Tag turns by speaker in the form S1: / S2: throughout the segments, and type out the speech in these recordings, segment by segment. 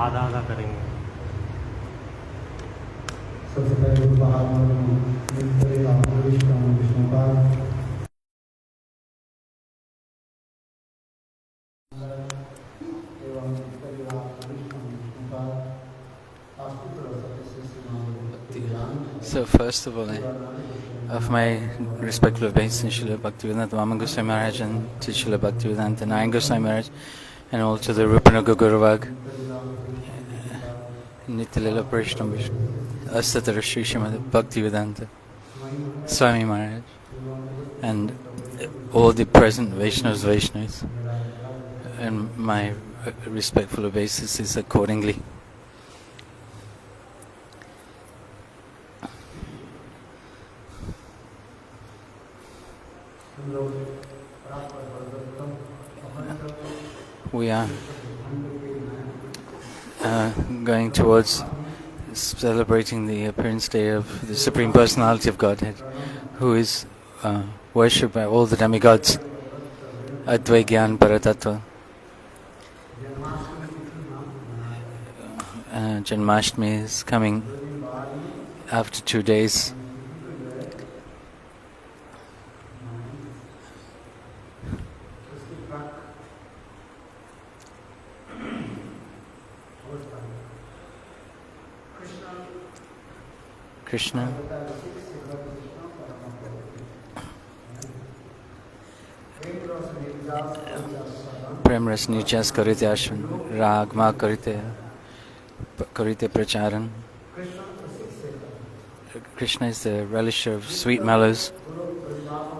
S1: आधा आधा करेंगे।
S2: सबसे पहले विष्णु का
S3: So first of all, I offer my respectful obeisance to Srila Bhaktivedanta Vaman Goswami Maharaj and to Srila Bhaktivedanta Narayan Goswami Maharaj, and all to the Rupanaga Guruvag, Nityalila Parishram Vishnu, Astatara Shri Srimad Bhaktivedanta Swami Maharaj, and all the present Vaishnavas, and my respectful obeisance is accordingly. We are going towards celebrating the appearance day of the Supreme Personality of Godhead, who is worshipped by all the demigods, Advai Gyan Paratattva. Janmashtami is coming after 2 days. Krishna Prem Ras Nijas Karite Ashwin Ragma Karite Pracharan. Krishna is the relisher of sweet mellows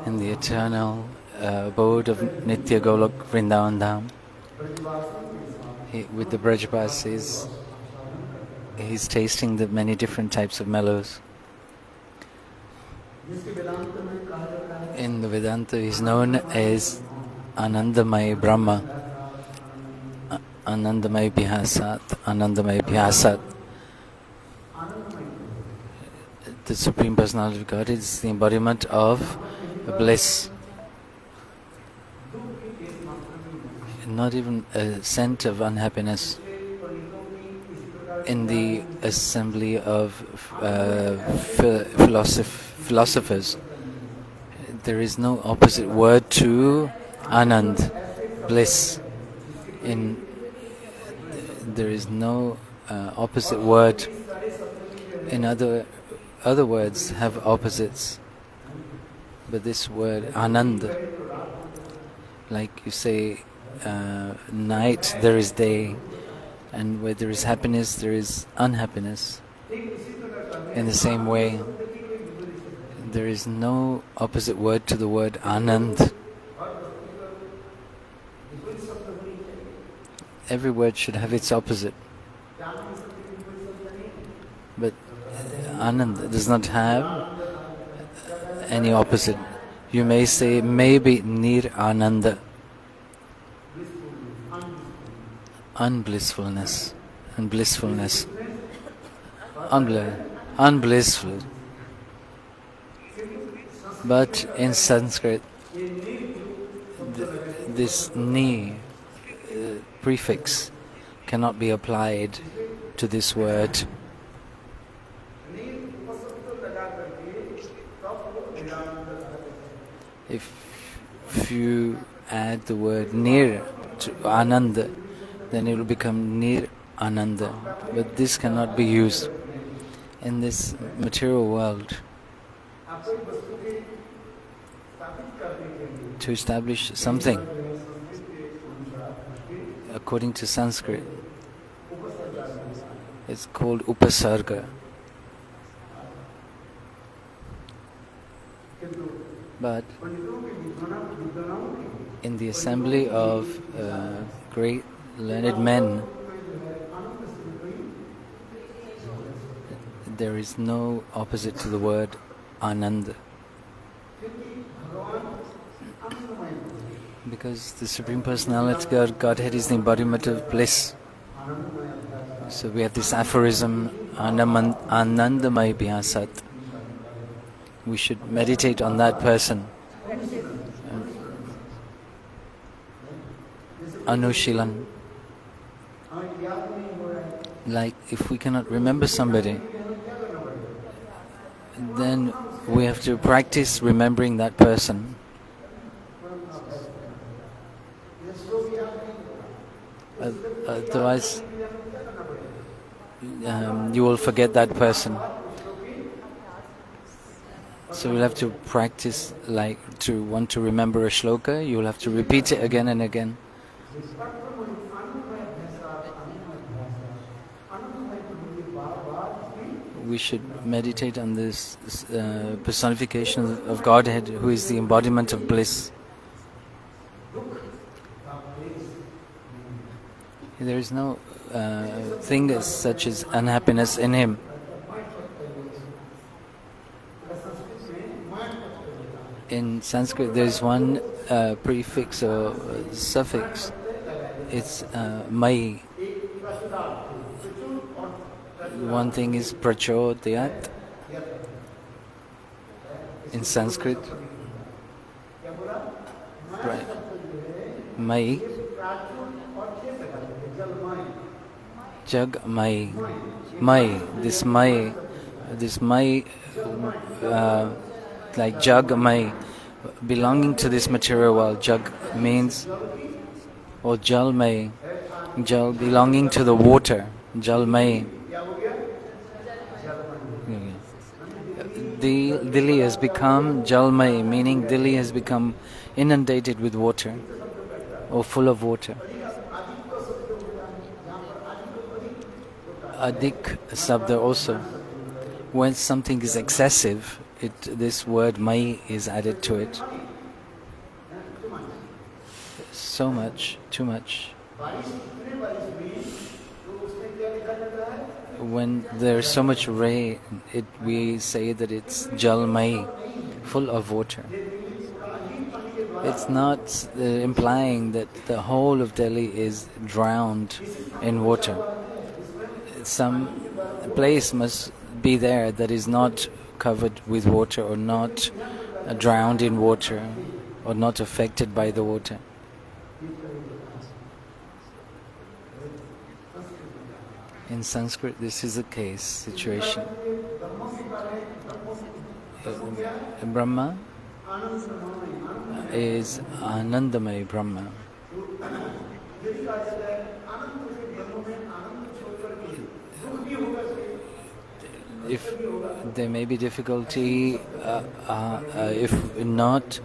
S3: in the eternal abode of Nitya Golok Vrindavan Dham. With the Brajabas, he's tasting the many different types of mellows. In the Vedanta, he's known as Anandamay Brahma, Anandamay Bhyasat, Anandamay Bhyasat. The Supreme Personality of God is the embodiment of bliss. Not even a scent of unhappiness. In the assembly of philosophers, there is no opposite word to Anand, bliss. There is no opposite word. In other words have opposites, but this word Anand, like you say, night there is day, and where there is happiness there is unhappiness. In the same way, there is no opposite word to the word Anand. Every word should have its opposite. But Anand does not have any opposite. You may say maybe Nir Ananda, unblissfulness and blissfulness, unblissful. But in Sanskrit, this ni prefix cannot be applied to this word. If you add the word nir to Ananda, then it will become Nir Ananda. But this cannot be used in this material world. To establish something, according to Sanskrit, it's called Upasarga. But in the assembly of great learned men, there is no opposite to the word Ananda. Because the Supreme Personality of Godhead is the embodiment of bliss. So we have this aphorism, Anandamay Bhyasat. We should meditate on that person. Anushilan. Like if we cannot remember somebody, then we have to practice remembering that person. Otherwise, you will forget that person. So you'll have to practice, like to want to remember a shloka, you'll have to repeat it again and again. We should meditate on this personification of Godhead, who is the embodiment of bliss. There is no thing as such as unhappiness in him. In Sanskrit, there is one prefix or suffix. It's mai. One thing is prachodayat in Sanskrit. Mai. Jag mai. Mai. This mai. Like jag mai, belonging to this material world. Jag means, or jal mai, jal belonging to the water. Jal mai. Dili has become jal mai, meaning Dili has become inundated with water, or full of water. Adik sabda also. When something is excessive, this word mai is added to it. So much, too much. When there's so much rain, we say that it's jal mai, full of water. It's not implying that the whole of Delhi is drowned in water. Some place must be there that is not covered with water, or not drowned in water, or not affected by the water. In Sanskrit, this is the case, situation. Brahma is Anandamay Brahma. If there may be difficulty, if not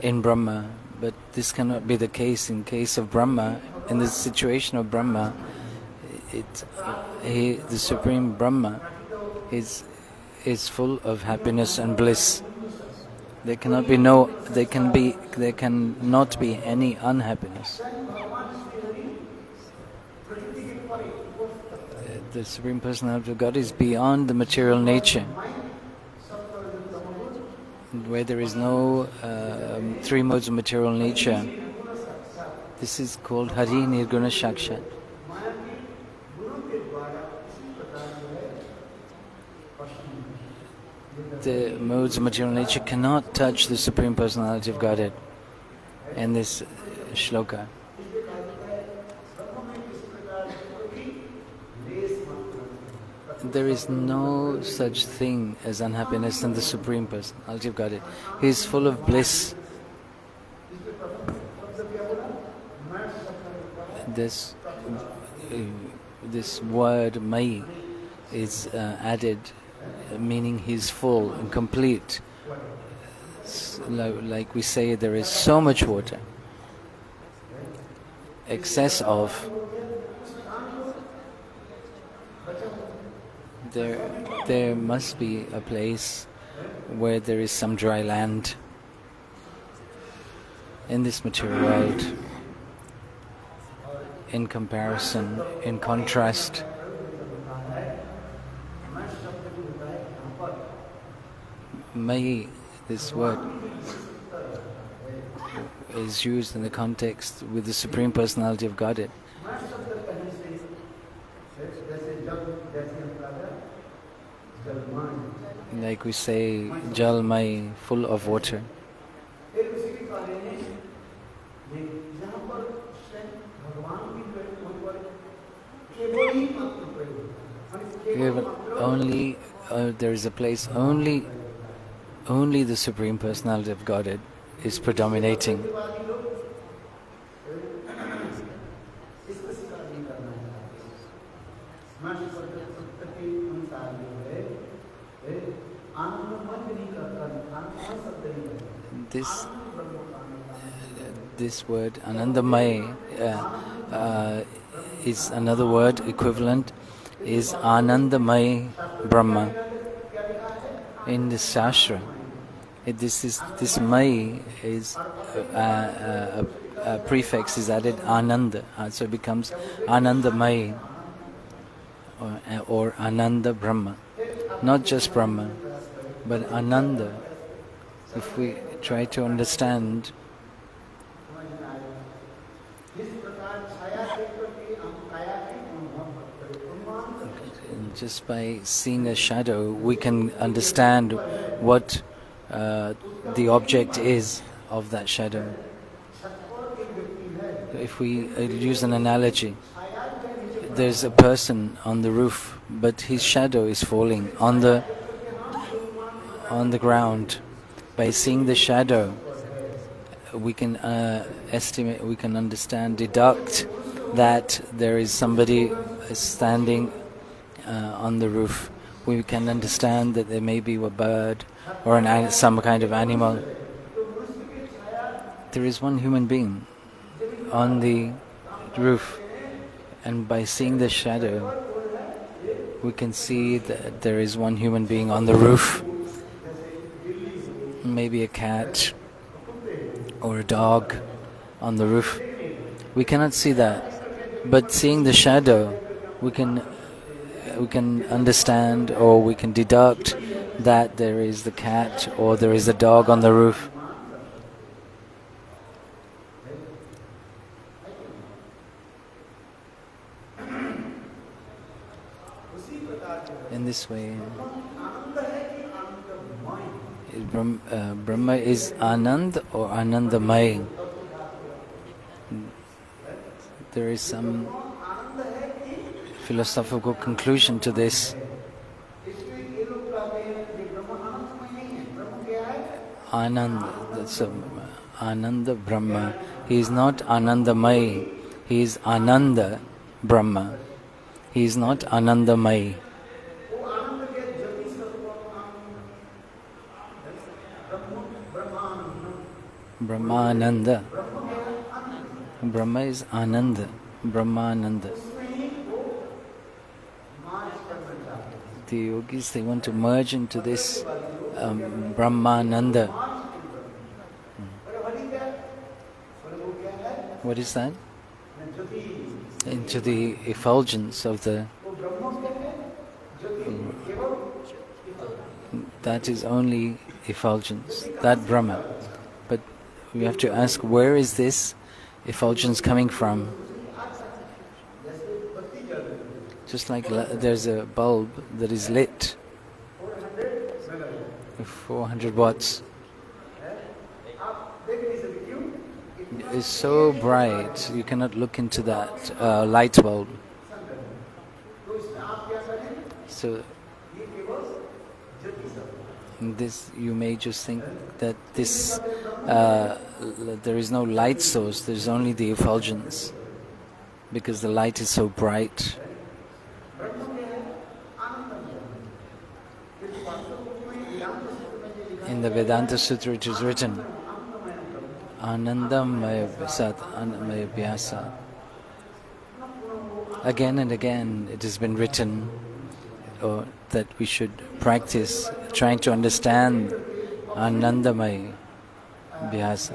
S3: in Brahma, but this cannot be the case in case of Brahma. In the situation of Brahma, the Supreme Brahma is full of happiness and bliss. There cannot be any unhappiness. The Supreme Personality of God is beyond the material nature, where there is no three modes of material nature. This is called Hari Nirguna Shakshat. The modes of material nature cannot touch the Supreme Personality of Godhead in this shloka. There is no such thing as unhappiness in the Supreme Personality of Godhead. He is full of bliss. This word mai is added, meaning he is full and complete. Like we say, there is so much water. Excess of. There must be a place where there is some dry land in this material world. In comparison, in contrast, mai, this word, is used in the context with the Supreme Personality of Godhead. Like we say, jal mai, full of water. Only there is a place only the Supreme Personality of Godhead is predominating. This word Anandamay is another word equivalent is Anandamay Brahma in the Shastra. This May is a prefix is added Ananda, so it becomes Anandamay or Ananda Brahma. Not just Brahma, but Ananda. If we try to understand, just by seeing a shadow, we can understand what the object is of that shadow. If we use an analogy, there's a person on the roof, but his shadow is falling on the ground. By seeing the shadow, we can estimate, we can understand, deduct that there is somebody standing on the roof. We can understand that there may be a bird or some kind of animal. There is one human being on the roof, and by seeing the shadow, we can see that there is one human being on the roof. Maybe a cat or a dog on the roof. We cannot see that, but seeing the shadow, we can understand, or we can deduct that there is the cat or there is a dog on the roof. In this way, Brahma is Anand or Anandamay. There is some philosophical conclusion to this. Ananda Brahma. He is not Anandamay. He is Ananda Brahma. He is not Anandamay. Brahmananda. Brahma is Ananda. Brahmananda. The yogis, they want to merge into this Brahmananda. What is that? Into the effulgence of the... that is only effulgence, that Brahma. But we have to ask, where is this effulgence coming from? Just like there's a bulb that is lit, 400 watts. It's so bright, you cannot look into that light bulb. So this, you may just think that this there is no light source, there's only the effulgence, because the light is so bright. In the Vedanta Sutra it is written, Anandamaya Sat Anandamaya Vyasa. Again and again it has been written that we should practice trying to understand Anandamaya Vyasa.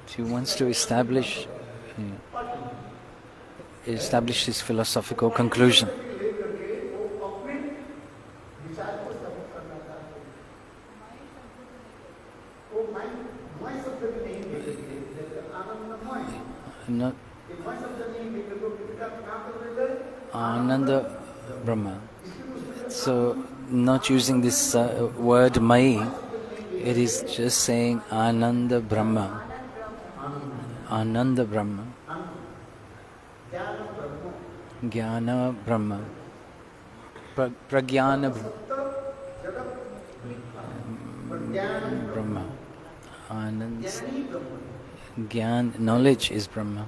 S3: He wants to establish his philosophical conclusion. Not Ananda Brahma. So, not using this word Mai, it is just saying Ananda Brahma. Ananda Brahma. Jnana Brahma. Pragyana Brahma. Anand. Gyan, knowledge is Brahma.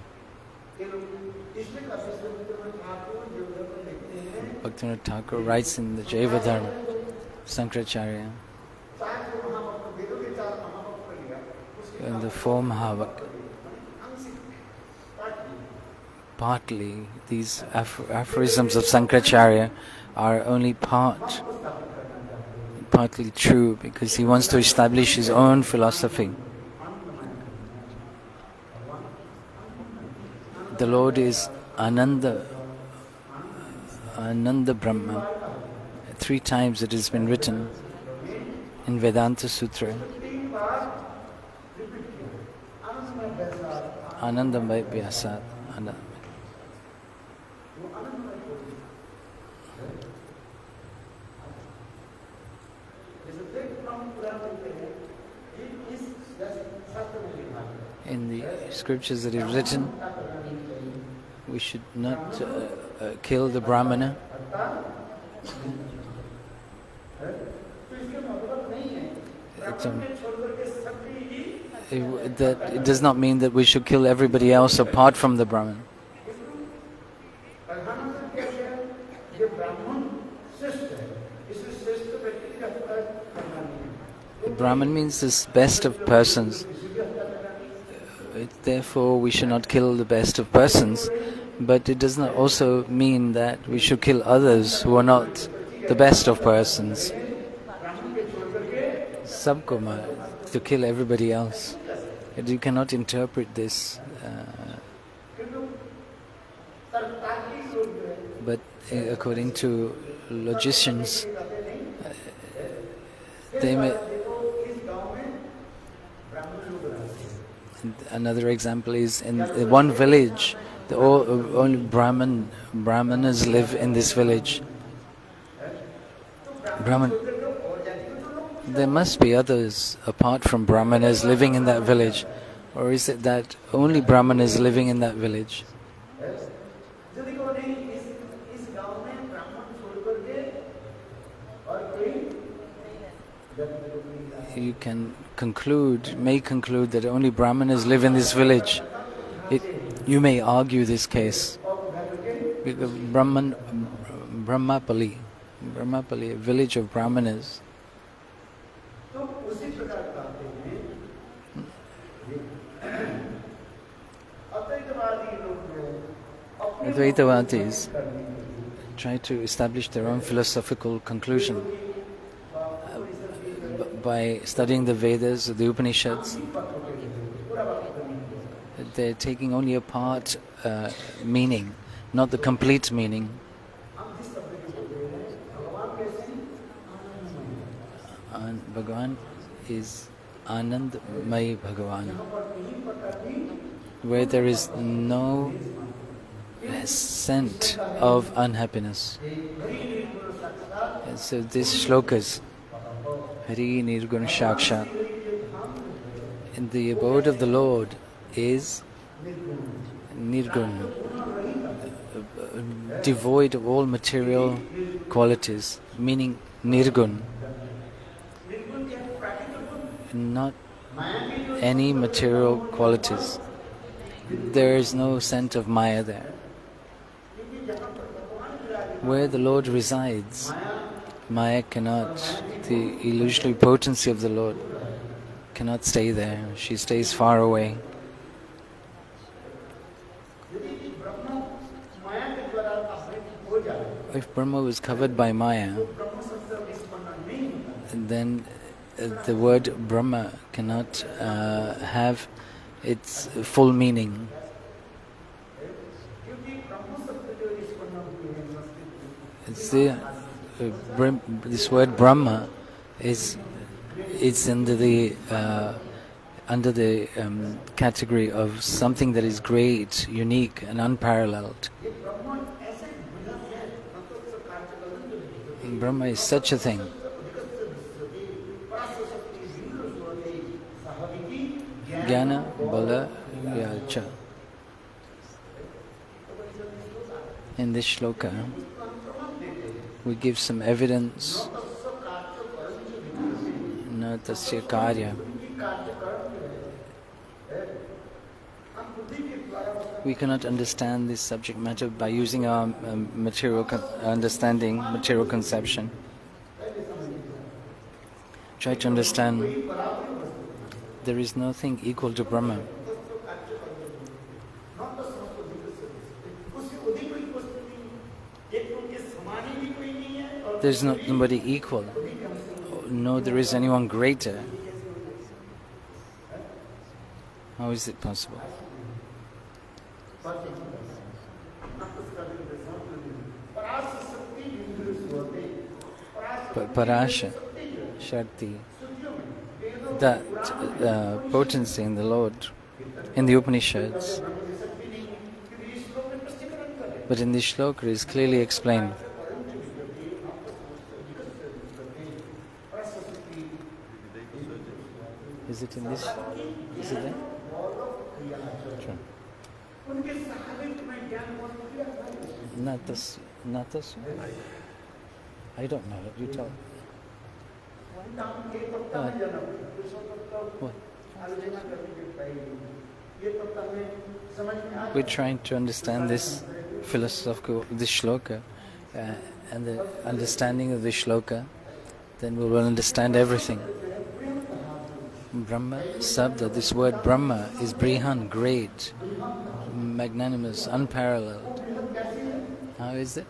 S3: Bhaktivinoda Thakur writes in the Jaivadharma, Sankaracharya, in the four Mahavak. Partly, these aphorisms of Sankaracharya are only partly true, because he wants to establish his own philosophy. The Lord is Ananda Brahma. 3 times it has been written in Vedanta Sutra. Anandamaya Vyasat. In the scriptures that is written, we should not kill the Brahmana. It does not mean that we should kill everybody else apart from the Brahman. Brahman means the best of persons. Therefore, we should not kill the best of persons. But it does not also mean that we should kill others who are not the best of persons. Sabkoma, to kill everybody else. You cannot interpret this. But according to logicians, they may. Another example is in one village, only Brahmanas live in this village. There must be others apart from Brahmanas living in that village, or is it that only Brahmanas living in that village? You may conclude that only Brahmanas live in this village. You may argue this case. Because Brahmapali, a village of Brahmanas. Advaitavadis try to establish their own philosophical conclusion by studying the Vedas, the Upanishads. They're taking only a part meaning, not the complete meaning. And Bhagavan is Anandmay Bhagavan, where there is no scent of unhappiness. And so these shlokas, Hari Nirguna Shakshat, in the abode of the Lord is Nirguna, devoid of all material qualities, meaning Nirgun, not any material qualities. There is no scent of Maya there. Where the Lord resides, Maya cannot, the illusory potency of the Lord cannot stay there. She stays far away. If Brahma was covered by Maya, then the word Brahma cannot have its full meaning. This word Brahma is under the category of something that is great, unique, and unparalleled. Brahma is such a thing. Jnana Bala Yacha. In this shloka, we give some evidence. Na tasya karya. We cannot understand this subject matter by using our material understanding, material conception. Try to understand there is nothing equal to Brahma. There is nobody equal. No, there is anyone greater. How is it possible? But Parasha, Shakti, that potency in the Lord, in the Upanishads. But in this shloka it is clearly explained. Is it in this? Is it there? Sure. Natas? I don't know. You tell. What? We're trying to understand this philosophical, this shloka, and the understanding of this shloka, then we will understand everything. Brahma, Sabda, this word Brahma is Brihan, great, magnanimous, unparalleled. How is it?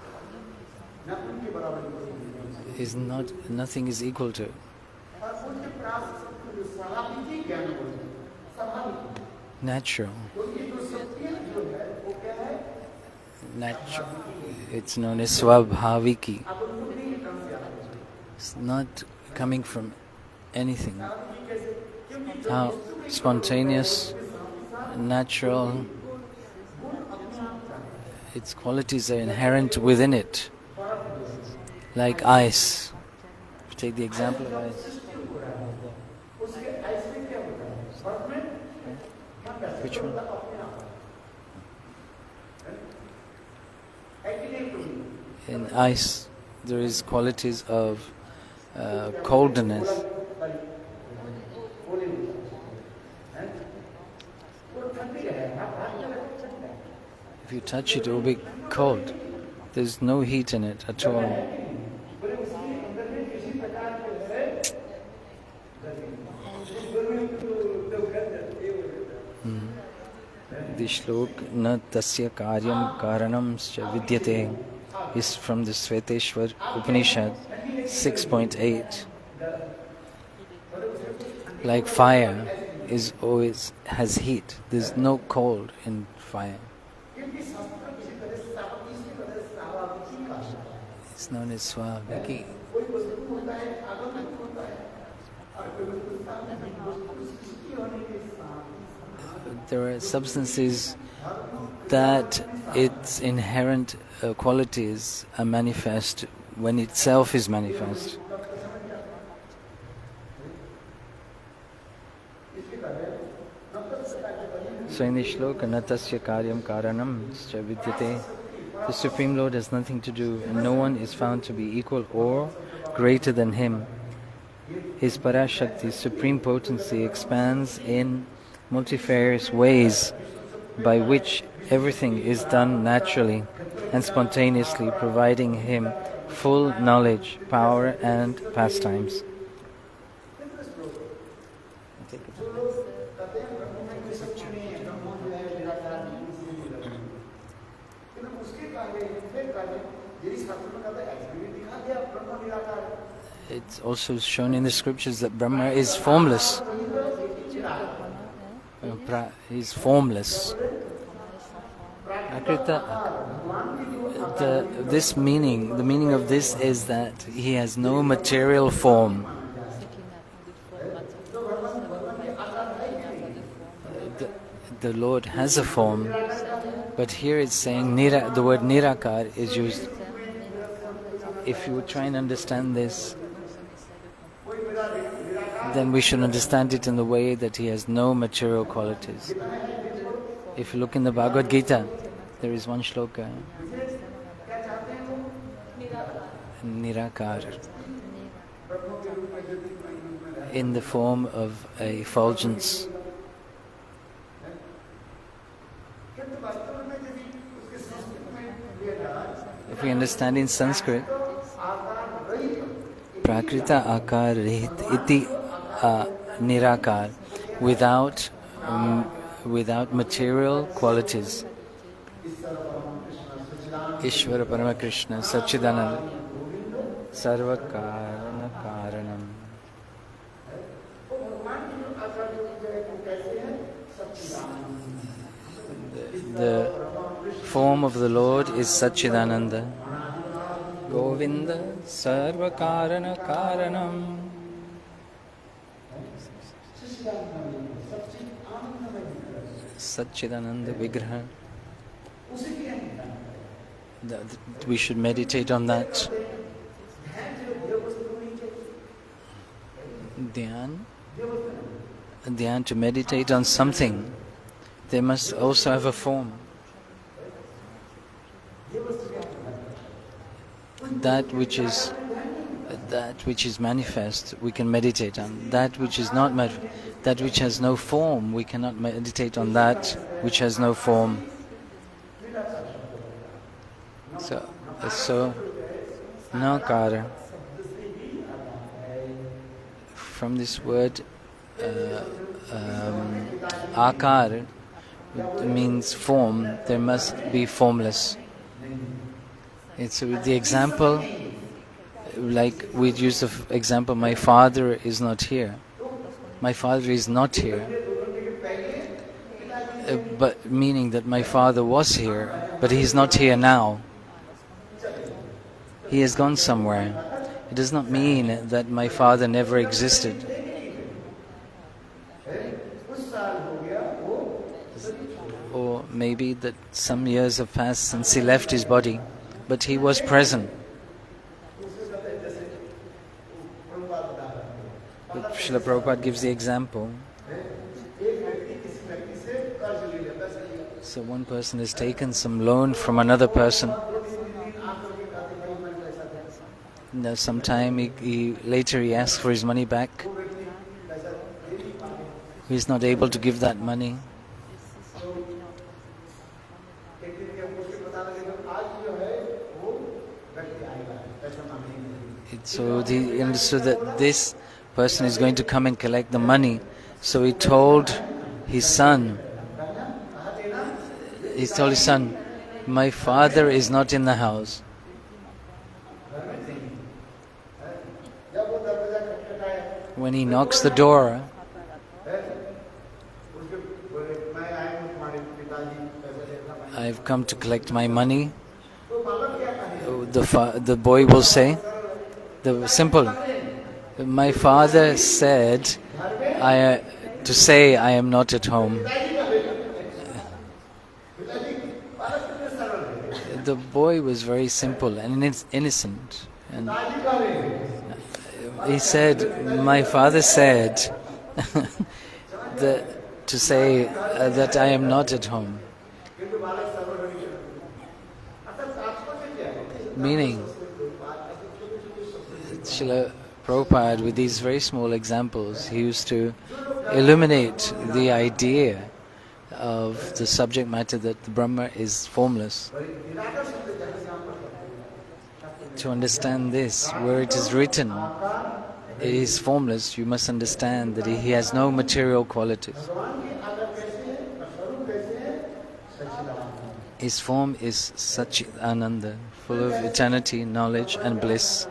S3: Is not, nothing is equal to. Natural. Natural. It's known as Swabhaviki. It's not coming from anything. How spontaneous, natural, its qualities are inherent within it. Like ice. Take the example of ice. Which one? In ice, there is qualities of coldness. If you touch it, it will be cold. There's no heat in it at all. The shlok na tasya karyam karanamscha vidyate is from the Sveteshwar Upanishad 6.8. Like fire is always has heat. There's no cold in fire. It's known as Swabhaviki. There are substances that its inherent qualities are manifest when itself is manifest. So in the shloka, natasya karyam karanam scha vidyate, the Supreme Lord has nothing to do, and no one is found to be equal or greater than Him. His Parashakti, supreme potency, expands in multifarious ways by which everything is done naturally and spontaneously, providing Him full knowledge, power and pastimes. It's also shown in the scriptures that Brahma is formless. He's formless. The meaning of this is that he has no material form. The Lord has a form, but here it's saying the word nirakar is used. If you try and understand this, then we should understand it in the way that he has no material qualities. If you look in the Bhagavad Gita, there is one shloka Nirakar, in the form of a effulgence. If we understand in Sanskrit, Prakrita Akar Rehit Iti Nirakar, without material qualities. Ishvara Parama Krishna Sachidananda Sarva Karana Karanam. The form of the Lord is Sachidananda. Govinda Sarva Karana Karanam. Sachidananda Vigraha. We should meditate on that. Dhyan, to meditate on something, they must also have a form. That which is manifest, we can meditate on. That which is not manifest, that which has no form, we cannot meditate on that which has no form. So nakara, from this word akar, it means form. There must be formless. It's the example, like we'd use the example, my father is not here. My father is not here, but meaning that my father was here, but he's not here now. He has gone somewhere. It does not mean that my father never existed. Or maybe that some years have passed since he left his body, but he was present. Srila Prabhupada gives the example. So one person has taken some loan from another person. Now sometime later he asks for his money back. He is not able to give that money. So he understood that this person is going to come and collect the money. So he told his son, my father is not in the house. When he knocks the door, I've come to collect my money. The boy will say, my father said to say I am not at home. The boy was very simple and innocent. And he said, my father said to say that I am not at home. Meaning, Srila Prabhupada, with these very small examples, he used to illuminate the idea of the subject matter that the Brahma is formless. To understand this, where it is written, it is formless, you must understand that he has no material qualities. His form is Sachidananda, full of eternity, knowledge and bliss.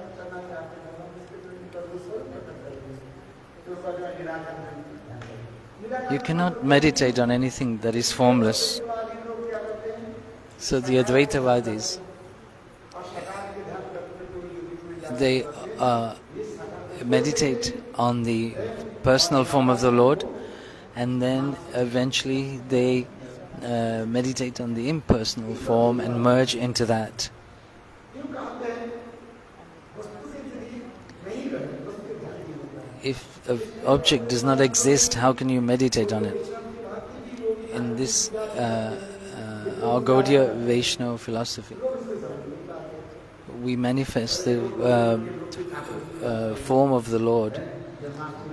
S3: You cannot meditate on anything that is formless. So the Advaitavadis, they meditate on the personal form of the Lord, and then eventually they meditate on the impersonal form and merge into that. If an object does not exist, how can you meditate on it? In this our Gaudiya Vaishnava philosophy, we manifest the form of the Lord,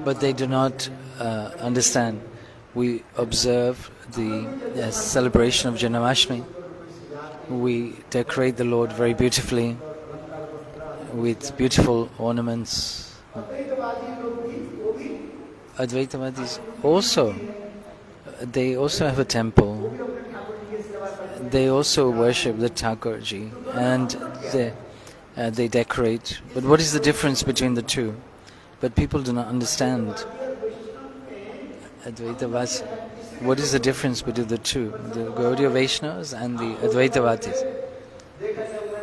S3: but they do not understand. We observe the celebration of Janmashtami. We decorate the Lord very beautifully with beautiful ornaments. Advaitavadis also, they also have a temple. They also worship the Thakurji and they decorate. But what is the difference between the two? But people do not understand. Advaitavadis. What is the difference between the two? The Gaudiya Vaishnavas and the Advaitavadis.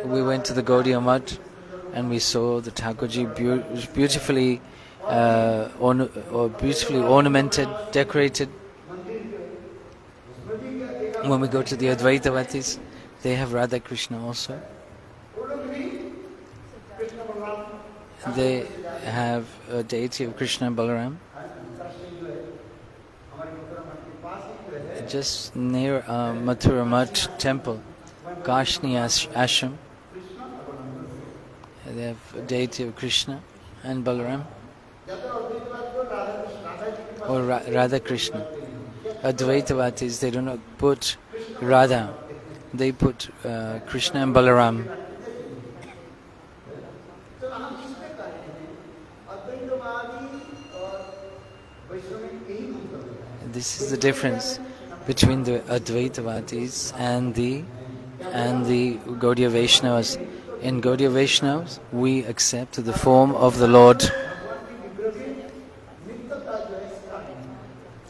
S3: We went to the Gaudiya Mutt and we saw the Thakurji beautifully ornamented, decorated. When we go to the Advaitavadis, they have Radha Krishna also. They have a deity of Krishna and Balaram. Just near Mathura Mutt temple, Kashni Ashram, they have a deity of Krishna and Balaram, or Radha Krishna. Advaitavadis, they do not put Radha, they put Krishna and Balaram. This is the difference between the Advaitavadis and the Gaudiya Vaishnavas. In Gaudiya Vaishnavas, we accept the form of the Lord.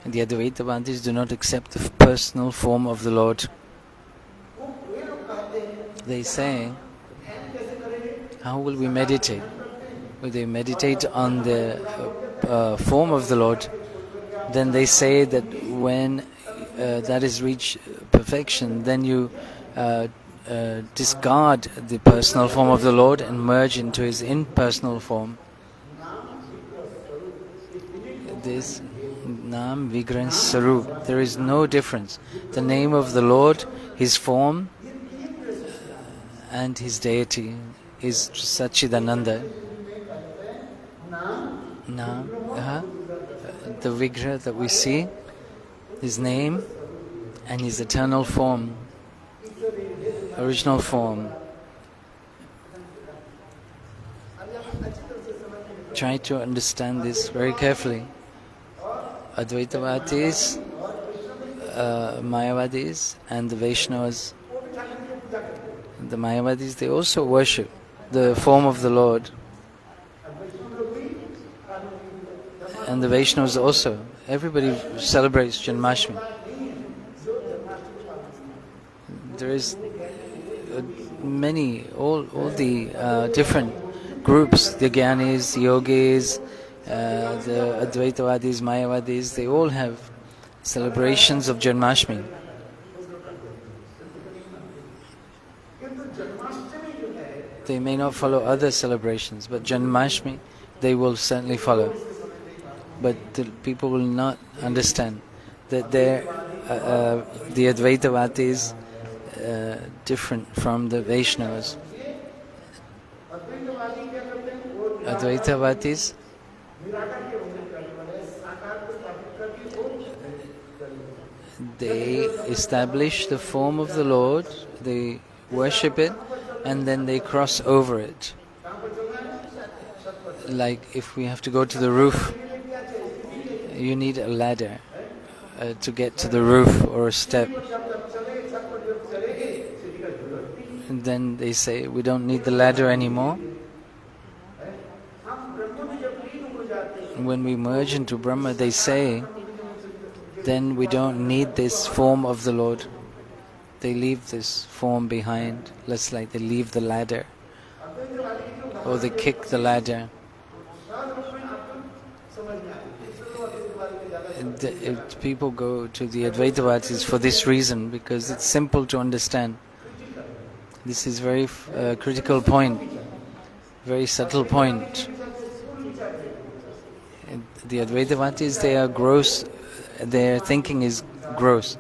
S3: The Advaitavadis do not accept the personal form of the Lord. They say, how will we meditate? Will they meditate on the form of the Lord? Then they say that when that is reached perfection, then you discard the personal form of the Lord and merge into His impersonal form. This Nam Vigraha Sarup, there is no difference. The name of the Lord, His form and His deity is Satchidananda. Nam, the Vigraha that we see, His name and His eternal form, original form. Try to understand this very carefully. Advaitavadis, Mayavadis and the Vaishnavas. The Mayavadis, they also worship the form of the Lord. And the Vaishnavas also. Everybody celebrates Janmashtami. There is all the different groups, the Gyanis, the Yogis, the Advaitavadis, Mayavadis, they all have celebrations of Janmashtami. They may not follow other celebrations, but Janmashtami they will certainly follow. But the people will not understand that the Advaitavadis different from the Vaishnavas. Advaitavadis, they establish the form of the Lord, they worship it, and then they cross over it. Like if we have to go to the roof, you need a ladder to get to the roof, or a step. And then they say, we don't need the ladder anymore. When we merge into Brahma, they say, then we don't need this form of the Lord. They leave this form behind, just like they leave the ladder, or they kick the ladder. People go to the Advaitavadis for this reason, because it's simple to understand. This is very critical point, very subtle point. The Advaitavadis, they are gross, their thinking is gross.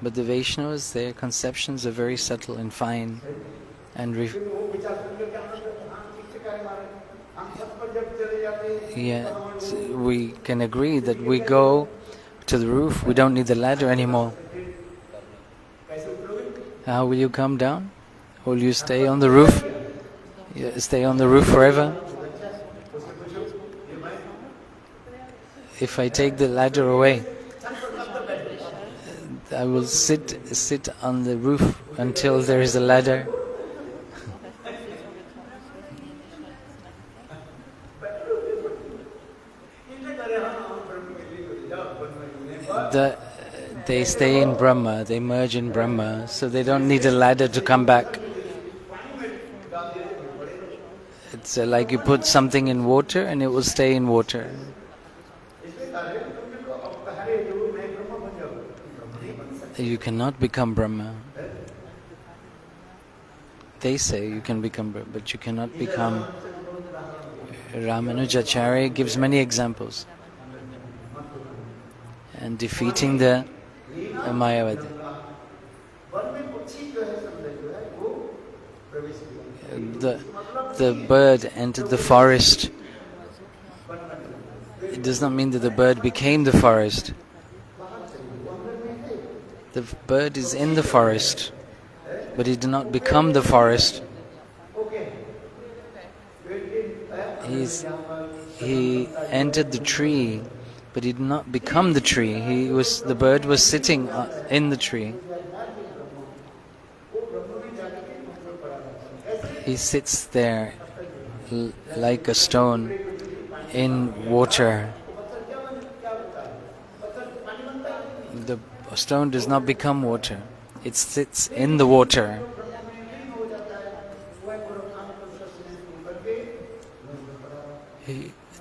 S3: But the Vaishnavas, their conceptions are very subtle and fine. and yet we can agree that we go to the roof, we don't need the ladder anymore. How will you come down? Will you stay on the roof? Stay on the roof forever? If I take the ladder away, I will sit on the roof until there is a ladder. They stay in Brahma, they merge in Brahma, so they don't need a ladder to come back. It's like you put something in water and it will stay in water. You cannot become Brahma. They say you can become Brahma, but you cannot become. Ramanujacharya gives many examples. And defeating the Mayavadi. The bird entered the forest. It does not mean that the bird became the forest. The bird is in the forest, but it did not become the forest. He entered the tree, but he did not become the tree. The bird was sitting in the tree. He sits there like a stone in water. The stone does not become water. It sits in the water.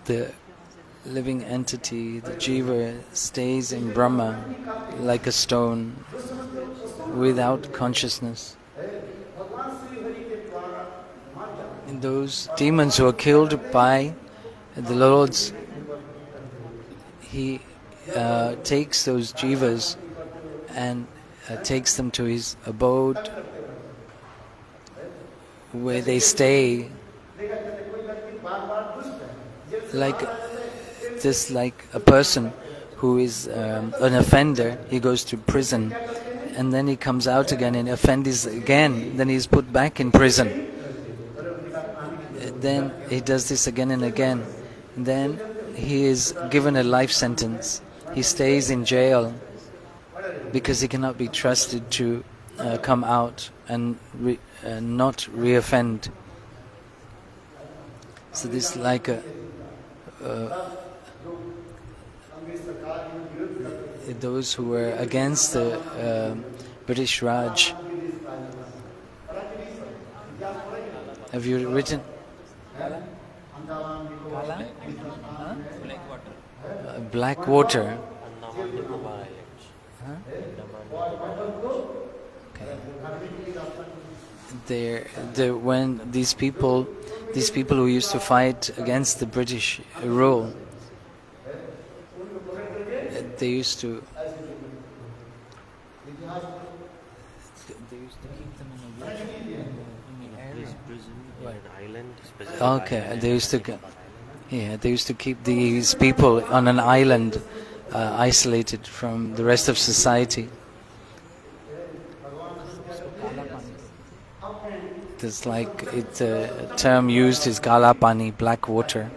S3: The living entity, the jiva, stays in Brahma like a stone without consciousness. And those demons who are killed by the Lord's, he takes those jivas and takes them to his abode where they stay like a person who is an offender. He goes to prison and then he comes out again and offends again, then he's put back in prison. Then he does this again and again. Then he is given a life sentence. He stays in jail because he cannot be trusted to come out and not re-offend. So this is like those who were against the British Raj. Have you written? Black water. When these people who used to fight against the British rule, they used to keep them in a prison, an island. Okay, they used to keep these people on an island, isolated from the rest of society. It's like a term used is Kala Pani, black water.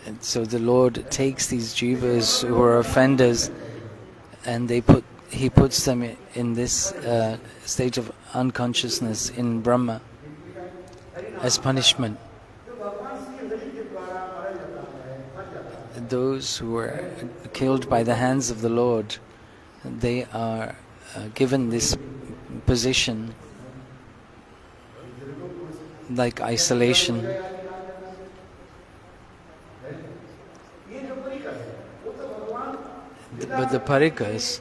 S3: And so the Lord takes these jivas who are offenders, and He puts them in this state of unconsciousness in Brahma as punishment. Those who were killed by the hands of the Lord, they are given this position like isolation. But the parikas,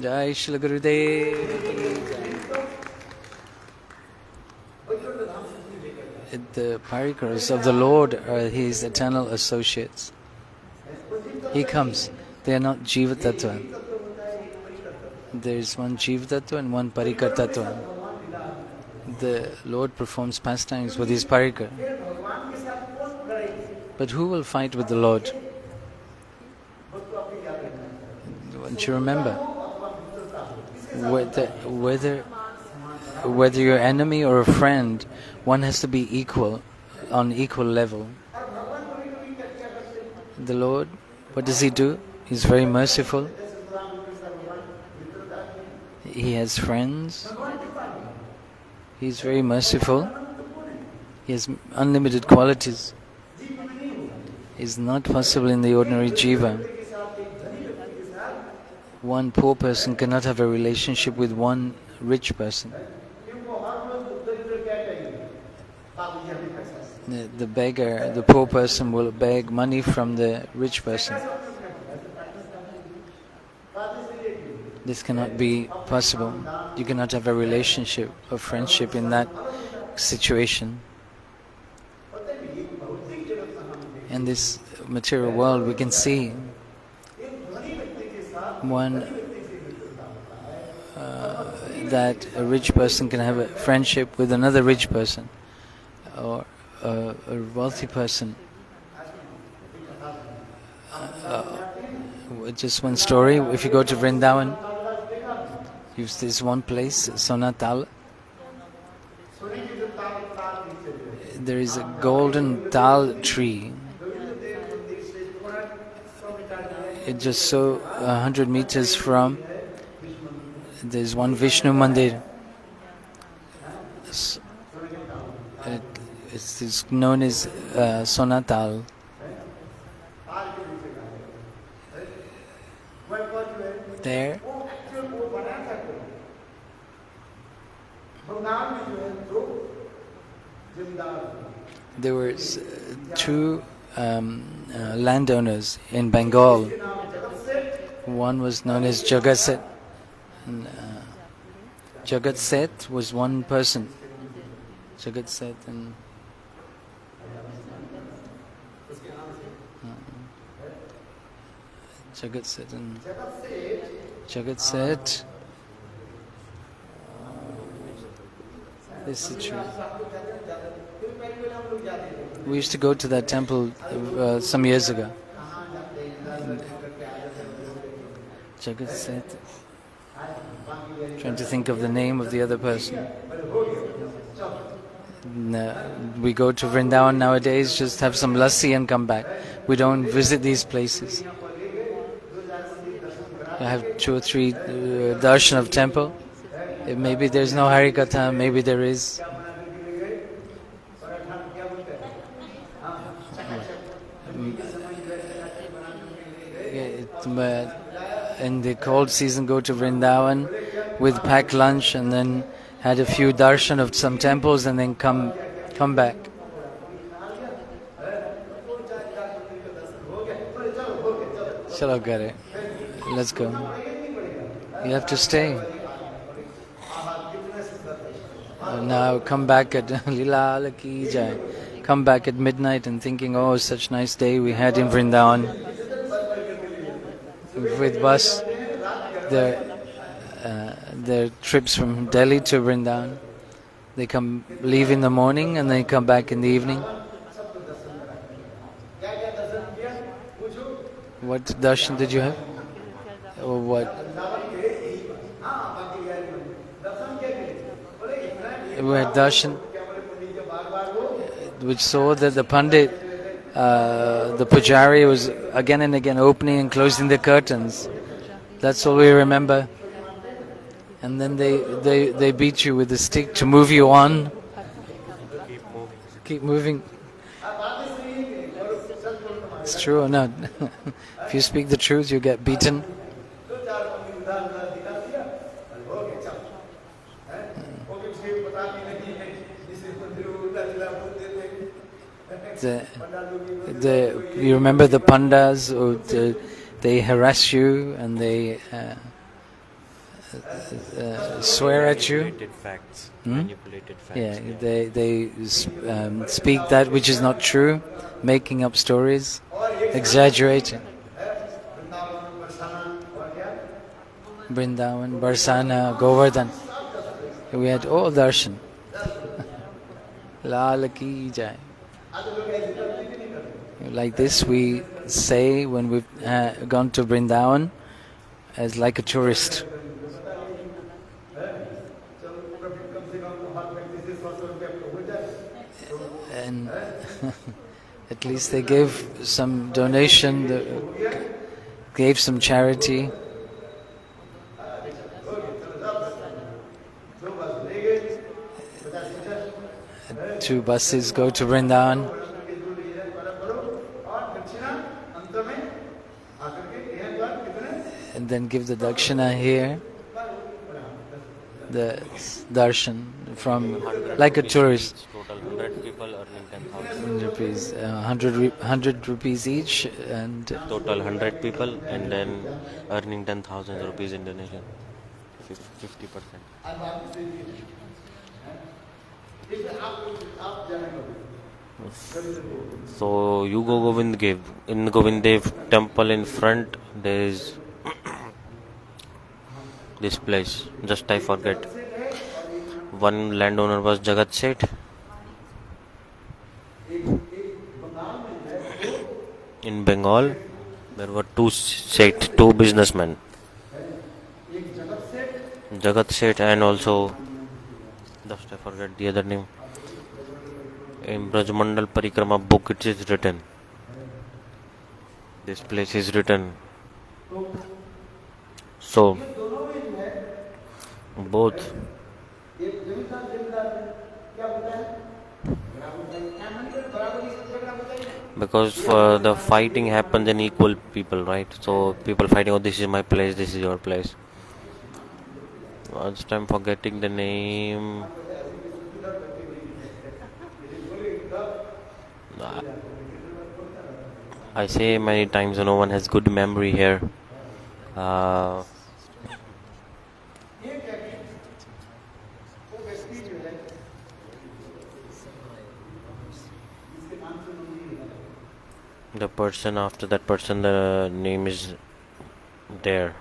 S3: Jai Shri Gurudev, the parikas of the Lord are His eternal associates. He comes. They are not Jiva Tattva. There is one Jiva Tattva and one Parikar Tattva. The Lord performs pastimes with his Parikar. But who will fight with the Lord? Don't you remember? Whether you're enemy or a friend, one has to be equal, on equal level. The Lord, what does he do? He's very merciful. He has friends. He's very merciful. He has unlimited qualities. It's not possible in the ordinary jiva. One poor person cannot have a relationship with one rich person. The beggar, the poor person will beg money from the rich person. This cannot be possible. You cannot have a relationship of friendship in that situation. In this material world, we can see that a rich person can have a friendship with another rich person, or a wealthy person. Just one story. If you go to Vrindavan, there's one place, Sonatal. There is a golden tal tree. It just so 100 meters from. There's one Vishnu Mandir. It's known as Sonatal. There were two landowners in Bengal. One was known as Jagat Seth. Jagat Seth was one person. Jagat Seth and Jagat Seth and Jagat Seth. This is true. We used to go to that temple some years ago. Jagat Seth. Trying to think of the name of the other person. We go to Vrindavan nowadays, just have some lassi and come back. We don't visit these places. I have 2 or 3 darshan of temple. Maybe there's no Harikatha, maybe there is. In the cold season, go to Vrindavan with packed lunch and then had a few darshan of some temples and then come back. Chalo kare. Let's go. You have to stay. Now come back at Lila Ki Jai. Come back at midnight and thinking, oh, such nice day we had in Vrindavan. With bus, their trips from Delhi to Vrindavan. They leave in the morning and they come back in the evening. What darshan did you have? Or what? We had darshan which saw that the Pandit, the Pujari was again and again opening and closing the curtains. That's all we remember. And then they beat you with a stick to move you on. Keep moving. It's true or not? If you speak the truth, you get beaten. You remember the pandas, or they harass you and they swear at you. Manipulated facts. Yeah, they speak that which is not true, making up stories, exaggerating. Vrindavan, Barsana, Govardhan. We had all darshan. Lal ki jai. Like this we say when we've gone to Vrindavan as like a tourist. And at least they gave some donation, gave some charity. Two buses go to Vrindavan. And then give the dakshina here, the darshan from like a tourist.
S1: Total 100 people earning 10,000
S3: rupees, 100 rupees each, and
S1: total 100 people and then earning 10,000 rupees in donation, 50%. So you go Govind Dev. In Govind Dev temple in front there is this place. Just I forget. One landowner was Jagat Seth. In Bengal, there were two businessmen. Jagat Seth and also, just I forget the other name. In Brajmandal Parikrama book it is written. This place is written. So, both. Because the fighting happens in equal people, right? So people fighting, oh, this is my place, this is your place. Last time forgetting the name. I say many times no one has good memory here. The person after that person, the name is there.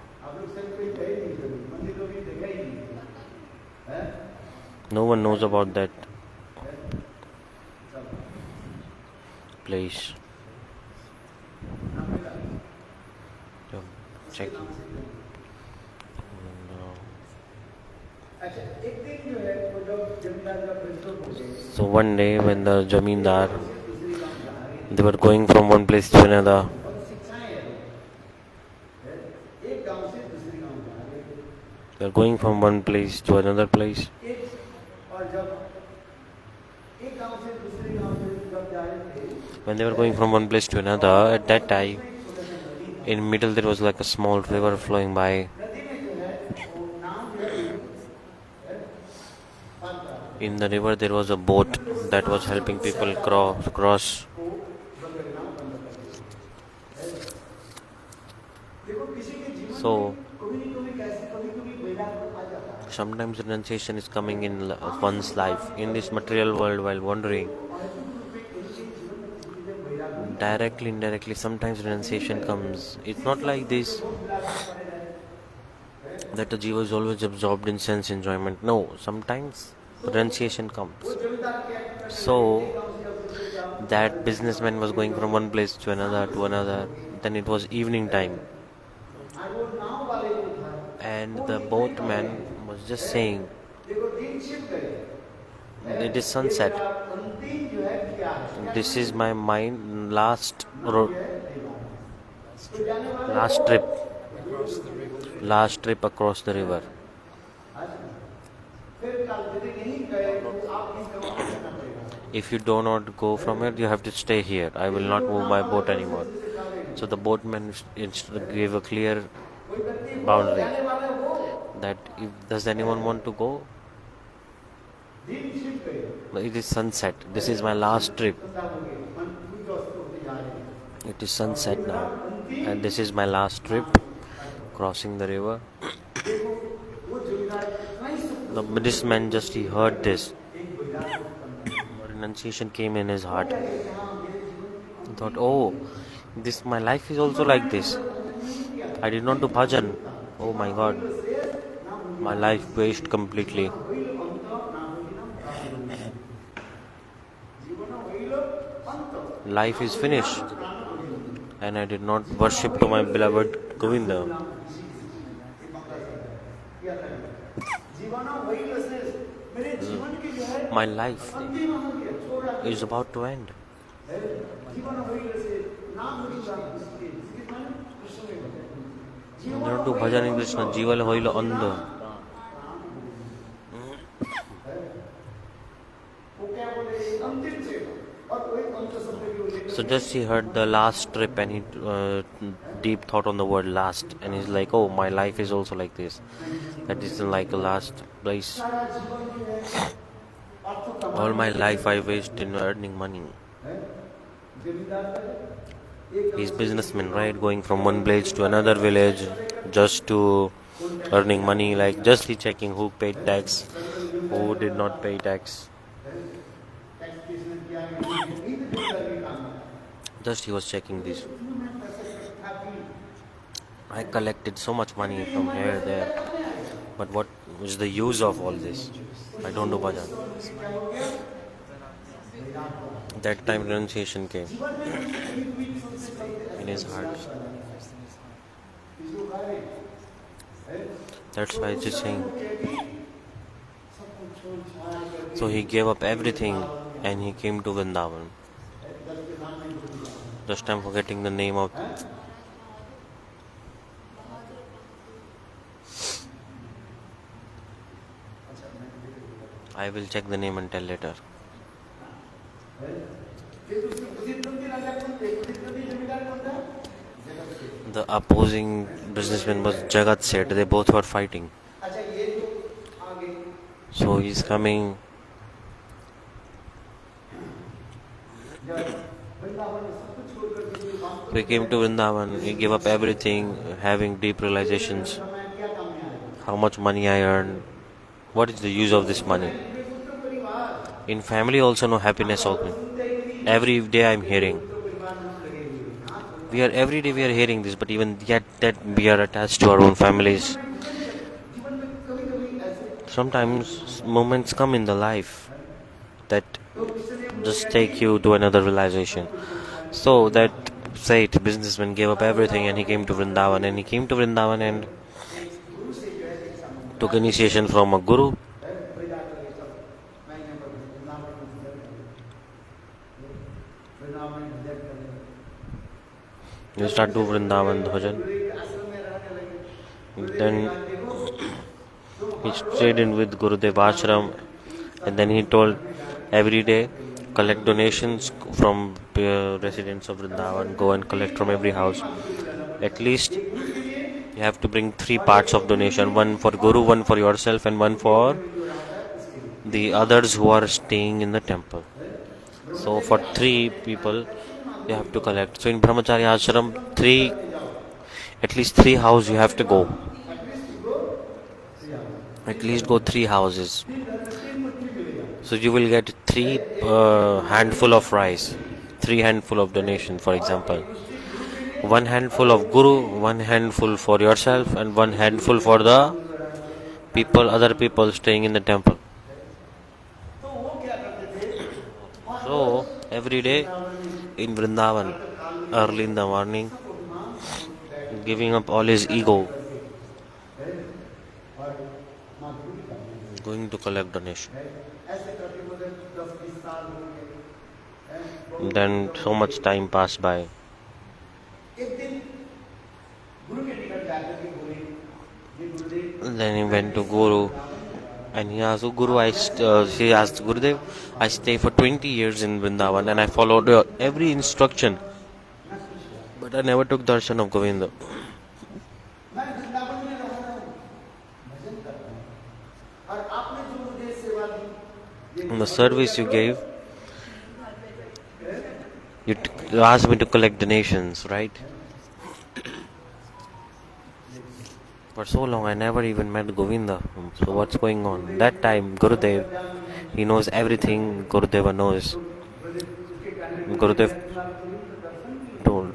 S1: No one knows about that place. Check. So one day when the Jamindar, they were going from one place to another. They were going from one place to another place. When they were going from one place to another, at that time, in middle there was like a small river flowing by. In the river there was a boat that was helping people cross. So sometimes renunciation is coming in one's life in this material world while wandering. Directly, indirectly, sometimes renunciation comes. It's not like this that the jiva is always absorbed in sense enjoyment. No, sometimes renunciation comes. So that businessman was going from one place to another. Then it was evening time, and the boatman was just saying, it is sunset. This is my last trip across the river. If you do not go from here, you have to stay here. I will not move my boat anymore. So the boatman gave a clear boundary that if does anyone want to go, it is sunset. This is my last trip. It is sunset now, and this is my last trip crossing the river. The businessman he heard this. Renunciation came in his heart. He thought, oh, my life is also like this. I did not do bhajan. Oh, my God, my life wasted completely. Life is finished, and I did not worship to my beloved Govinda. My life is about to end. Not to bhajan Krishna, Jival hoilo andha. So just he heard the last trip and he deep thought on the word last, and he's like, oh, my life is also like this. That isn't like a last place. All my life I wasted in earning money. He's businessman, right? Going from one village to another village just to earning money. Like just he checking who paid tax, who did not pay tax. Just he was checking this. I collected so much money from here, there. But what is the use of all this? I don't do bhajan. That time renunciation came in his heart. That's why it's just saying. So he gave up everything and he came to Vrindavan. Just I'm forgetting the name of. I will check the name and tell later. The opposing businessman was Jagat Seth. They both were fighting. So he's coming. We came to Vrindavan. He gave up everything, having deep realizations. How much money I earned. What is the use of this money? In family also no happiness of me. Every day I'm hearing. Every day we are hearing this, but even yet that we are attached to our own families. Sometimes moments come in the life that just take you to another realization. So that said businessman gave up everything and he came to Vrindavan, and took initiation from a guru. You start to Vrindavan bhajan. Then he stayed in with Gurudev Ashram, and then he told every day collect donations from residents of Vrindavan. Go and collect from every house. At least you have to bring 3 parts of donation: one for Guru, one for yourself, and one for the others who are staying in the temple. So for 3 people you have to collect. So in Brahmachari Ashram, at least 3 houses you have to go. At least go 3 houses. So you will get 3 handful of rice, 3 handful of donation, for example. 1 handful of Guru, 1 handful for yourself, and 1 handful for the other people staying in the temple. So every day in Vrindavan, early in the morning, giving up all his ego, going to collect donation. Then so much time passed by. Then he went to Guru, and he asked Guru, he asked Gurudev, I stay for 20 years in Vrindavan and I followed your every instruction, but I never took darshan of Govinda. In the service you gave, you asked me to collect donations, right? For so long I never even met Govinda. So what's going on? That time Gurudev, he knows everything Gurudeva knows. Gurudev told.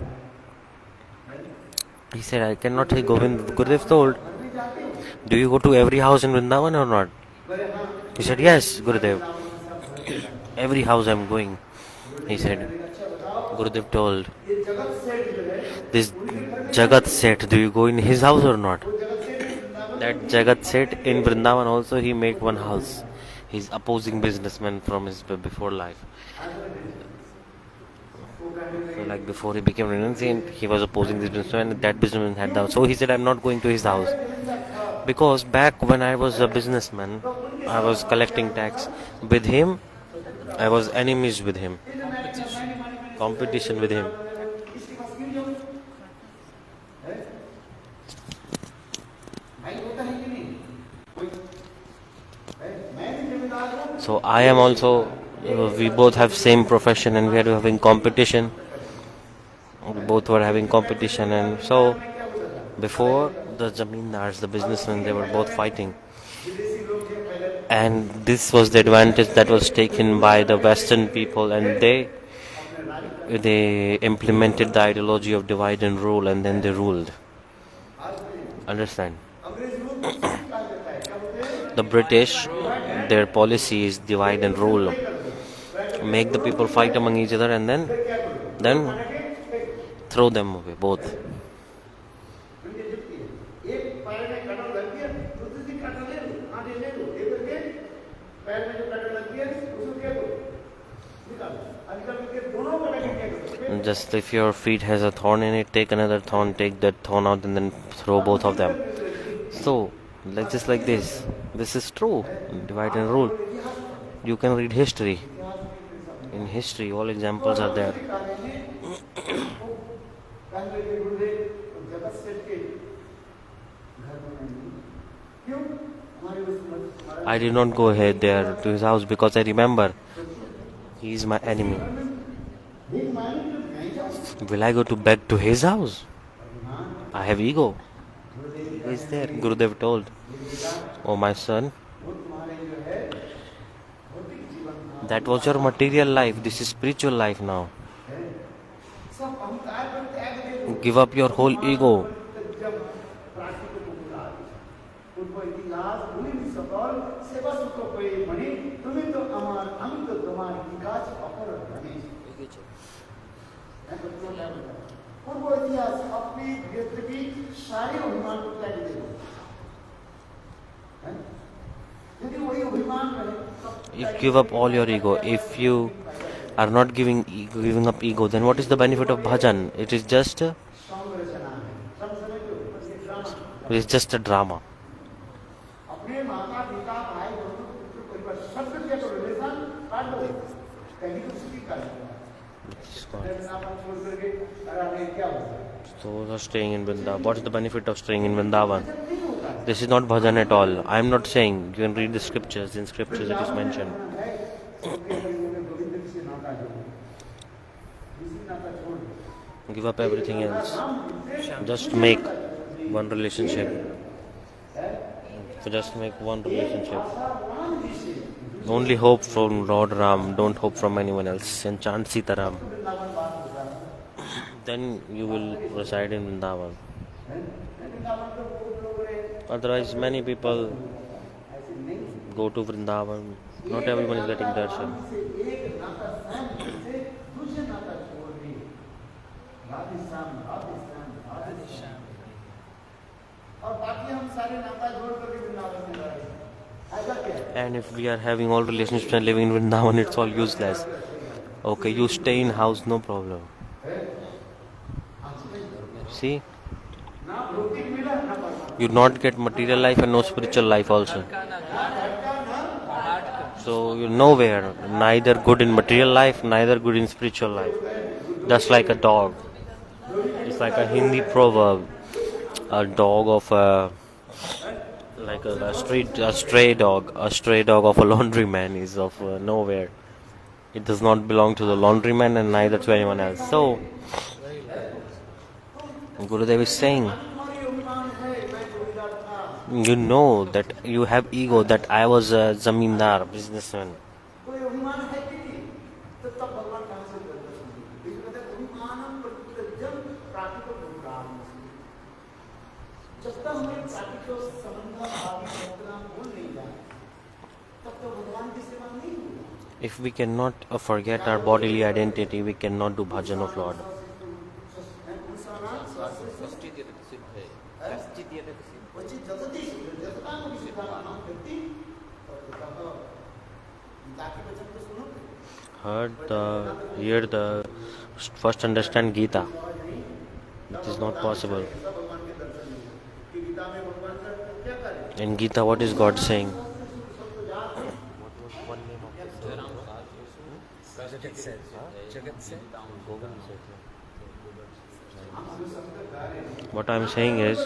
S1: He said, I cannot say Govinda. Gurudev told, Do you go to every house in Vrindavan or not? He said, yes, Gurudev. Every house I'm going. He said, Gurudev told, this Jagat Seth, do you go in his house or not? That Jagat Seth in Vrindavan also he make one house. He's opposing businessman from his before life. So like before he became renunciant, he was opposing this businessman. That businessman had the house. So he said, I'm not going to his house. Because back when I was a businessman, I was collecting tax with him. I was enemies with him. Competition with him. So I am also, we both have same profession and we are having competition. We both were having competition, and so before the zamindars, the businessmen, they were both fighting. And this was the advantage that was taken by the Western people, and they implemented the ideology of divide and rule, and then they ruled. Understand? The British, their policy is divide and rule. Make the people fight among each other and then throw them away, both. Just if your feet has a thorn in it, take another thorn, take that thorn out and then throw both of them. So, just like this. This is true. Divide and rule. You can read history. In history, all examples are there. I did not go ahead there to his house because I remember he is my enemy. Will I go to beg to his house? I have ego. Ego is there. Gurudev told, oh my son, that was your material life. This is spiritual life now. Give up your whole ego. You give up all your ego. If you are not giving up ego, then what is the benefit of bhajan? It is just a drama. Those are staying in Vrindavan. What is the benefit of staying in Vrindavan? This is not bhajan at all. I am not saying. You can read the scriptures. In scriptures it is mentioned. Give up everything else. Just make one relationship. Just make one relationship. Only hope from Lord Ram. Don't hope from anyone else. And chant Sitaram. Then you will reside in Vrindavan. Otherwise, many people go to Vrindavan. Not everyone is getting darshan. And if we are having all relationships and living in Vrindavan, it's all useless. Okay, you stay in house, no problem. See? You not get material life and no spiritual life also. So you're nowhere, neither good in material life, neither good in spiritual life. Just like a dog. It's like a Hindi proverb. A dog of a stray dog of a laundryman is of nowhere. It does not belong to the laundryman and neither to anyone else. So Gurudev is saying, you know that you have ego, that I was a zamindar, businessman. If we cannot forget our bodily identity, we cannot do bhajan of Lord. Hear the first understand Gita. It is not possible. In Gita, what is God saying? What I am saying is,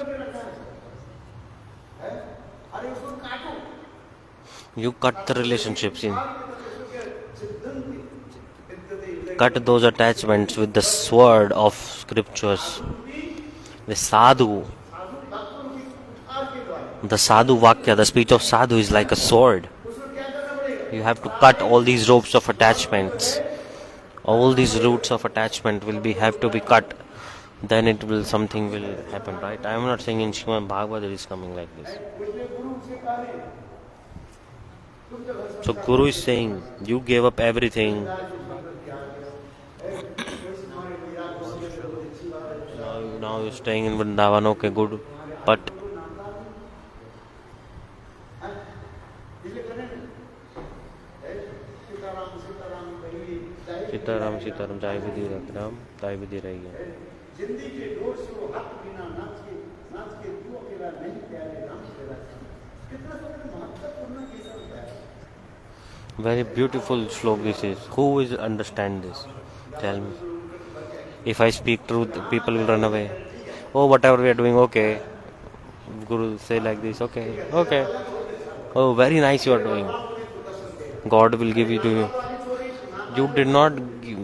S1: you cut the relationships in. Cut those attachments with the sword of scriptures. The sadhu vakya, the speech of sadhu is like a sword. You have to cut all these ropes of attachments. All these roots of attachment have to be cut. Then something will happen, right? I am not saying in Srimad Bhagavad it is coming like this. So Guru is saying, you gave up everything. Now you're staying in Vrindavan, okay, good. But Sitaram, Sitaram, Jai Vidhi Rakram, Jai Vidhi Rahiye. Very beautiful slok this is. Who will understand this? Tell me. If I speak truth, people will run away. Oh, whatever we are doing, okay. Guru say like this, okay, okay. Oh, very nice you are doing. God will give it to you. You did not give.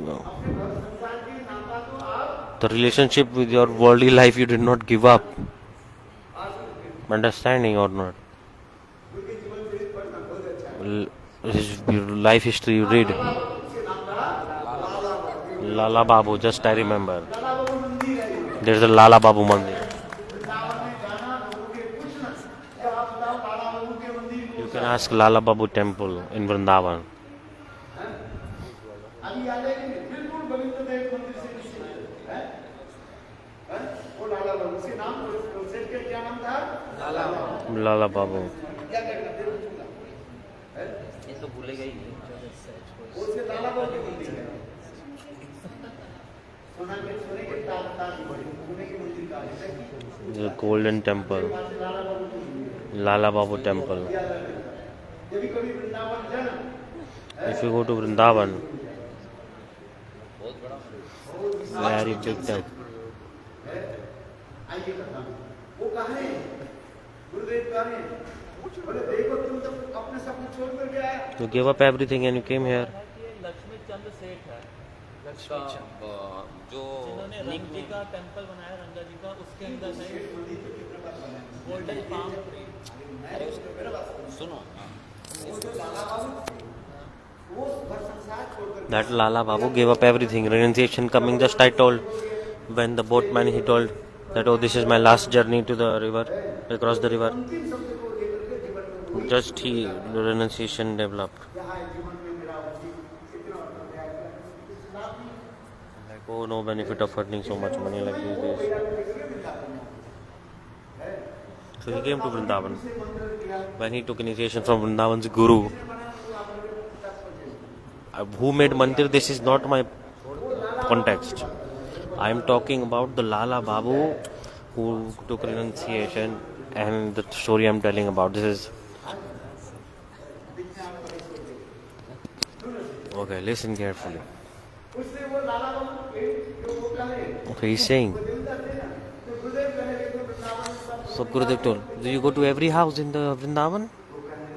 S1: The relationship with your worldly life you did not give up. Understanding or not? His life history you read. Lala Babu, just I remember. There is a Lala Babu Mandir. You can ask Lala Babu temple in Vrindavan. Lala Babu. The golden temple, Lala Babu temple. If you go to Vrindavan, very big temple. You gave up everything and you came here.
S4: जो लिंग जी का temple बनाया गंगा जी का उसके अंदर है golden palm tree. अरे सुनो
S1: That Lala Babu gave up everything. Renunciation coming, just I told. When the boatman he told that, oh, this is my last journey to the river, across the river. Just the renunciation developed. Like, oh, no benefit of earning so much money like these days. So he came to Vrindavan. When he took initiation from Vrindavan's Guru, who made mandir, this is not my context. I am talking about the Lala Babu who took renunciation, and the story I am telling about. This is okay. Listen carefully. Okay, he's saying. So Gurudev told, do you go to every house in the Vrindavan?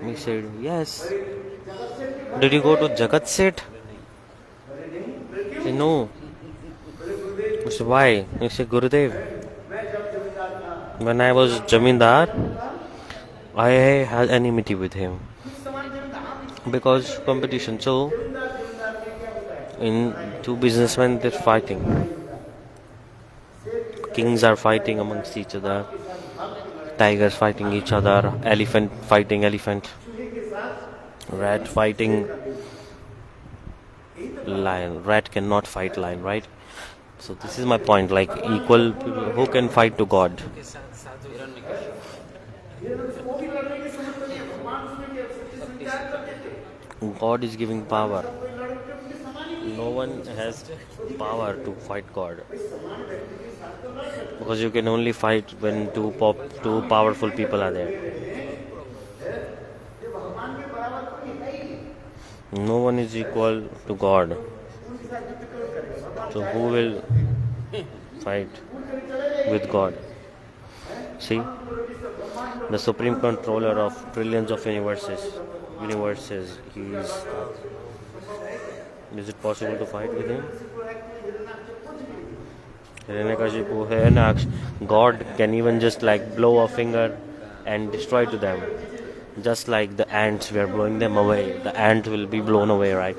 S1: He said, yes. Did you go to Jagat Seth? He said, no. I said, why? He said, Gurudev, when I was Jamindar, I had enmity with him because competition. So, in two businessmen, they're fighting. Kings are fighting amongst each other. Tigers fighting each other. Elephant fighting elephant. Rat fighting lion. Rat cannot fight lion, right? So this is my point. Like equal people, who can fight to God? God is giving power. No one has power to fight God. Because you can only fight when two powerful people are there. No one is equal to God. So who will fight with God? See, the supreme controller of trillions of universes, is it possible to fight with him? Hiranyakashipu, Hiranyaksh, God can even just like blow a finger and destroy to them. Just like the ants, we are blowing them away. The ant will be blown away, right?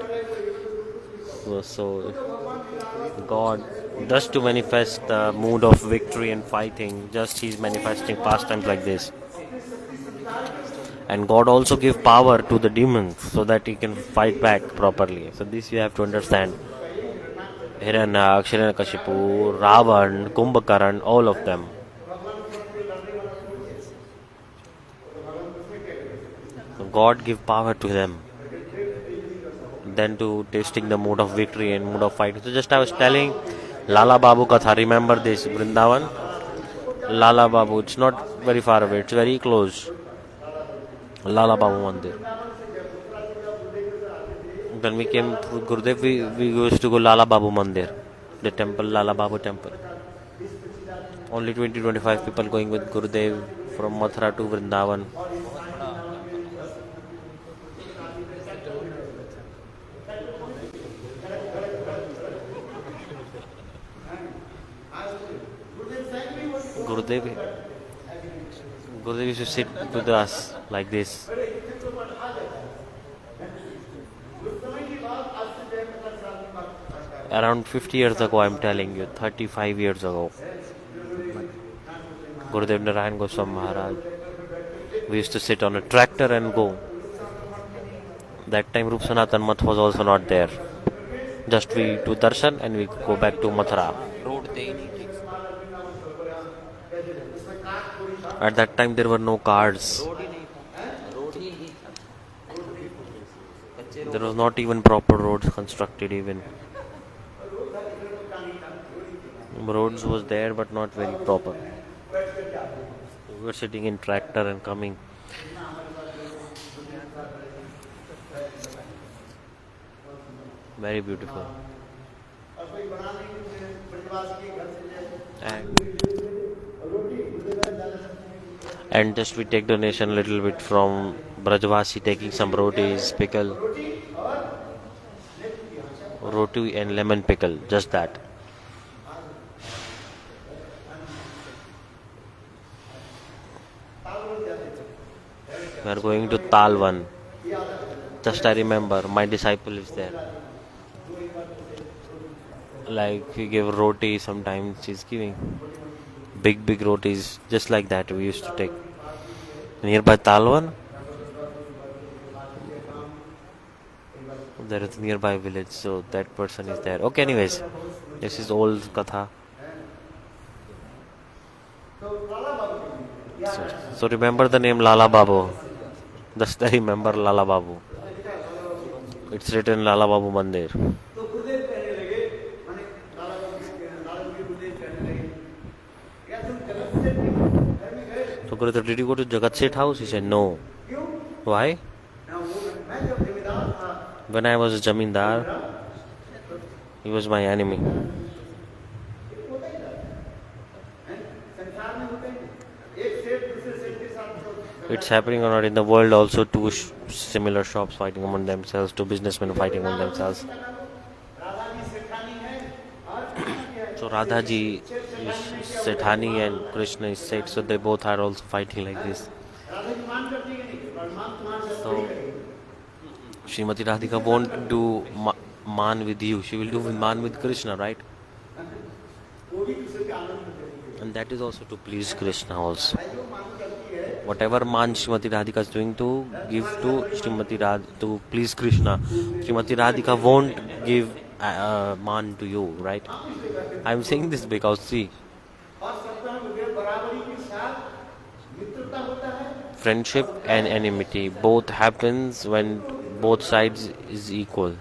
S1: So God, just to manifest the mood of victory and fighting, just He's manifesting pastimes like this. And God also give power to the demons so that He can fight back properly. So this you have to understand. Hiranyak, Hiranyakashipu, Ravan, Kumbhakaran, all of them. So God give power to them. Then to tasting the mood of victory and mood of fighting. So just I was telling Lala Babu Katha, remember this, Vrindavan? Lala Babu, it's not very far away, it's very close. Lala Babu Mandir. When we came to Gurudev, we used to go Lala Babu Mandir, the temple, Lala Babu temple. Only 20-25 people going with Gurudev from Mathura to Vrindavan. Gurudev used to sit with us like this. Around 50 years ago, I'm telling you, 35 years ago. Gurudev Narayan Goswami Maharaj. We used to sit on a tractor and go. That time Rup Sanatan Math was also not there. Just we do darshan and we go back to Mathura. At that time there were no cars. There was not even proper roads constructed even. Roads was there but not very proper. We were sitting in tractor and coming. Very beautiful. And just we take donation a little bit from Brajvasi, taking some rotis, pickle, roti and lemon pickle, just that. We are going to Talwan. Just I remember, my disciple is there. Like we give roti, sometimes she's giving big rotis, just like that we used to take. Nearby Talwan, there is nearby village, so that person is there. Okay, anyways, this is old Katha. So remember the name Lala Babu. Just I remember Lala Babu. It's written Lala Babu Mandir. So Gurudev, did you go to Jagat Seth house? He said no. Why? When I was a Jamindar, he was my enemy. It's happening or not in the world also, two similar shops fighting among themselves, two businessmen fighting among themselves. So Radhaji is Sethani and Krishna is Seth, so they both are also fighting like this. So Srimati Radhika won't do man with you, she will do man with Krishna, right? And that is also to please Krishna also. Whatever man Srimati Radhika is doing to give to Srimati Radhika to please Krishna, Srimati Radhika won't give man to you, right? I'm saying this because see, friendship and enmity both happens when both sides is equal.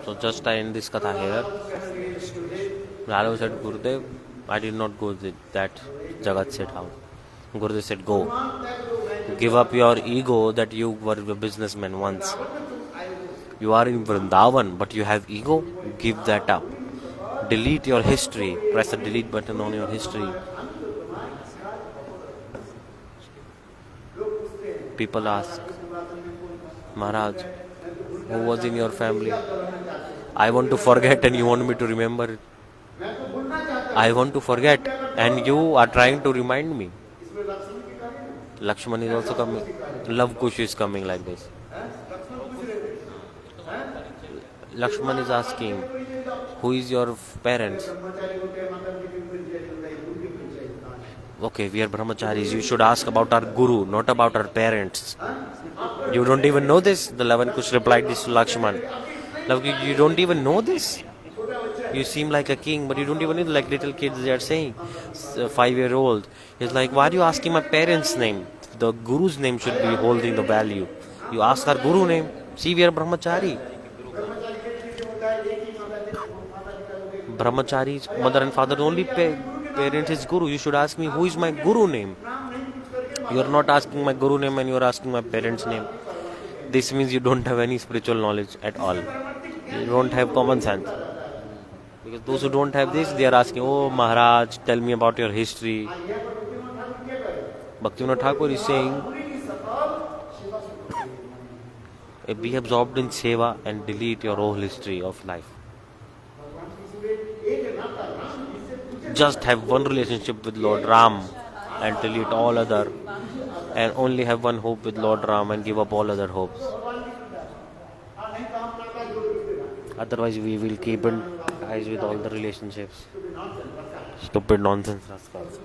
S1: So just I end this katha here. Ralo said, Gurudev, I did not go that Jagat said how. Gurudev said, go. Give up your ego that you were a businessman once. You are in Vrindavan, but you have ego. Give that up. Delete your history. Press the delete button on your history. People ask, Maharaj, who was in your family? I want to forget and you want me to remember it. I want to forget and you are trying to remind me. Lakshman is also coming. Love Kush is coming like this. Lakshman is asking, who is your parents? Okay, we are brahmacharis. You should ask about our guru, not about our parents. You don't even know this. The Lavan Kush replied this to Lakshman. You don't even know this. You seem like a king, but you don't even know, like little kids they are saying. 5-year-old. He's like, why are you asking my parents' name? The guru's name should be holding the value. You ask our guru name. See, we are brahmachari. Brahmachari's mother and father only parent is guru. You should ask me who is my guru name. You are not asking my guru name and you are asking my parents' name. This means you don't have any spiritual knowledge at all. You don't have common sense. Because those who don't have this, they are asking, oh Maharaj, tell me about your history. Bhaktivinoda Thakur is saying, be absorbed in seva and delete your whole history of life. Just have one relationship with Lord Ram and delete all other, and only have one hope with Lord Ram and give up all other hopes. Otherwise we will keep in ties with all the relationships. Stupid nonsense rascals.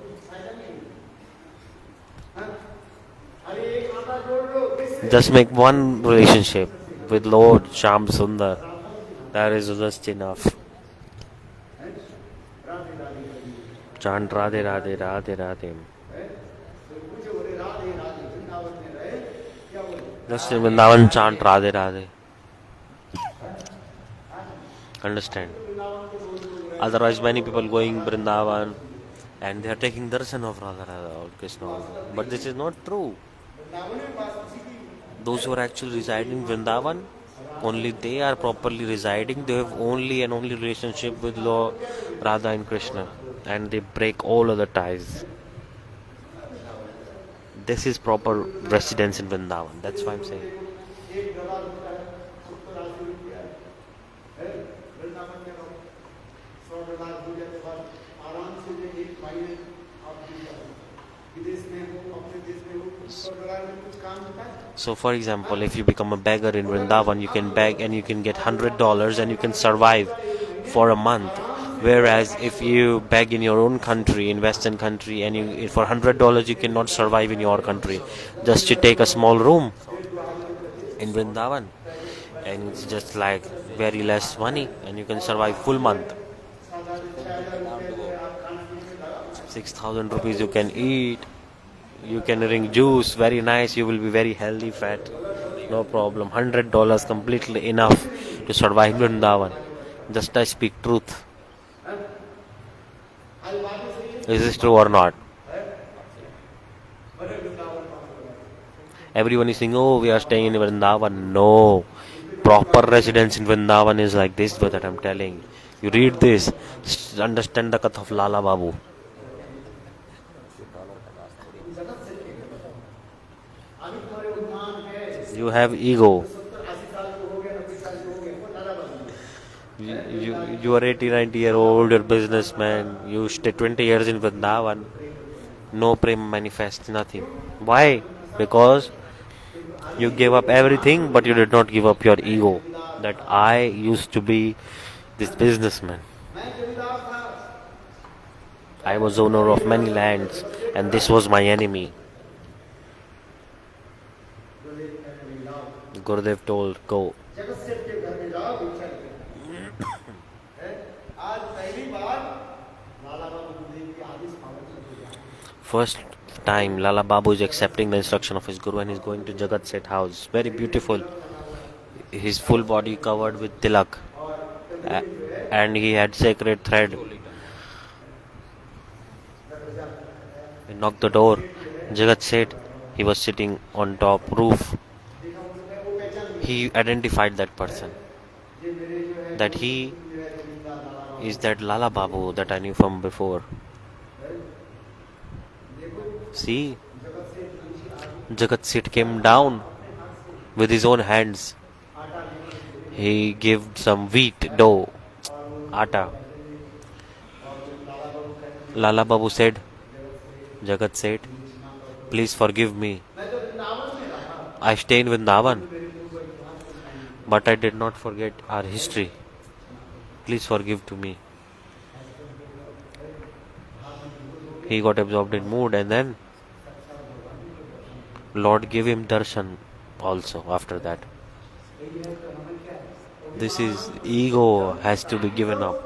S1: Just make one relationship with Lord Sham Sundar. That is just enough. Chant Radhe Radhe Radhe Radhe. Just in Vrindavan chant Radhe Radhe. Understand? Otherwise many people going Vrindavan and they are taking darshan of Radha Radha or Krishna. But this is not true. Those who are actually residing in Vrindavan, only they are properly residing. They have only and only relationship with Lord Radha and Krishna, and they break all other ties. This is proper residence in Vrindavan. That's why I'm saying. So for example, if you become a beggar in Vrindavan, you can beg and you can get $100 and you can survive for a month. Whereas if you beg in your own country, in Western country, and you for $100 you cannot survive in your country. Just you take a small room in Vrindavan and it's just like very less money and you can survive full month. 6,000 rupees you can eat. You can drink juice, very nice, you will be very healthy, fat, no problem. $100 completely enough to survive Vrindavan. Just I speak truth. Is this true or not? Everyone is saying, oh, we are staying in Vrindavan. No. Proper residence in Vrindavan is like this, but that I'm telling. You read this, understand the Katha of Lala Babu. You have ego. You are 80-90-year-old, you're a businessman. You stay 20 years in Vrindavan. No prema manifest, nothing. Why? Because you gave up everything, but you did not give up your ego. That I used to be this businessman. I was owner of many lands, and this was my enemy. Gurudev told, go. First time Lala Babu is accepting the instruction of his Guru and he's going to Jagat Seth house. Very beautiful. His full body covered with tilak. And he had sacred thread. He knocked the door. Jagat Seth, he was sitting on top roof. He identified that person. That he is that Lala Babu that I knew from before. See, Jagat Seth came down with his own hands. He gave some wheat dough, atta. Lala Babu said, Jagat Seth, please forgive me. I stayed with Navan, but I did not forget our history. Please forgive to me. He got absorbed in mood and then Lord gave him darshan also after that. This is ego has to be given up.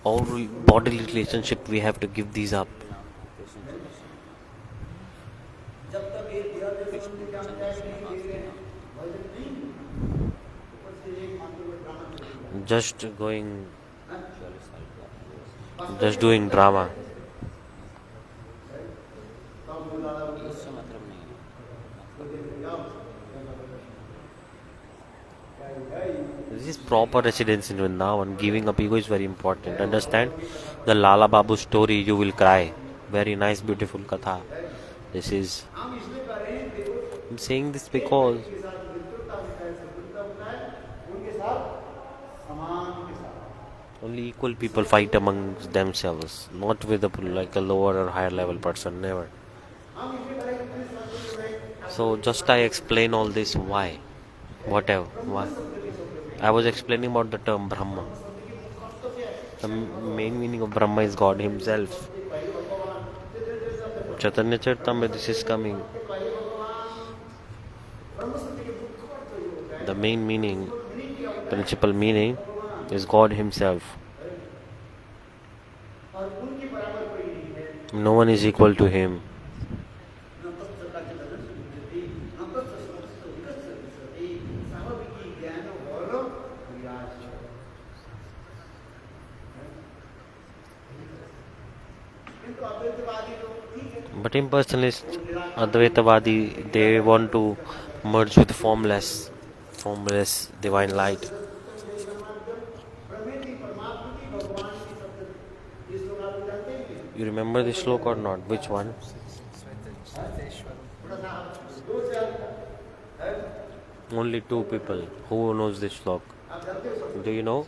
S1: All bodily relationship we have to give these up. Just doing drama.
S4: इससे मतलब नहीं है।
S1: This is proper residence in Vrindavan. Giving up ego is very important. Understand? The Lala Babu story, you will cry. Very nice, beautiful katha. This is. I'm saying this because only equal people fight amongst themselves, not with like a lower or higher level person. Never. So just I explain all this why, whatever. Why? I was explaining about the term Brahma. The main meaning of Brahma is God Himself. Chaitanya Charitamrita, this is coming. The main meaning, principal meaning, is God Himself. No one is equal to Him. But impersonalist, Advaitavadi, they want to merge with formless divine light. You remember this slok or not? Which one? Only two people. Who knows this slok? Do you know?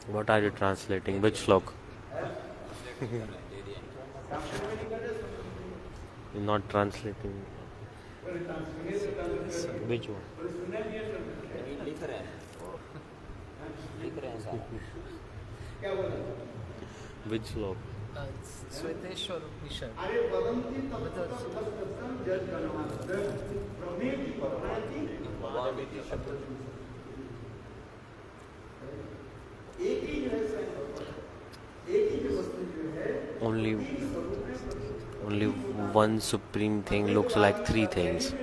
S1: What are you translating? Which slok? You're not translating. Which one?
S4: लिख रहे हैं साहब।
S1: Which slok?
S3: Sveteshwar Upnishad.
S1: Only one supreme thing looks like three things.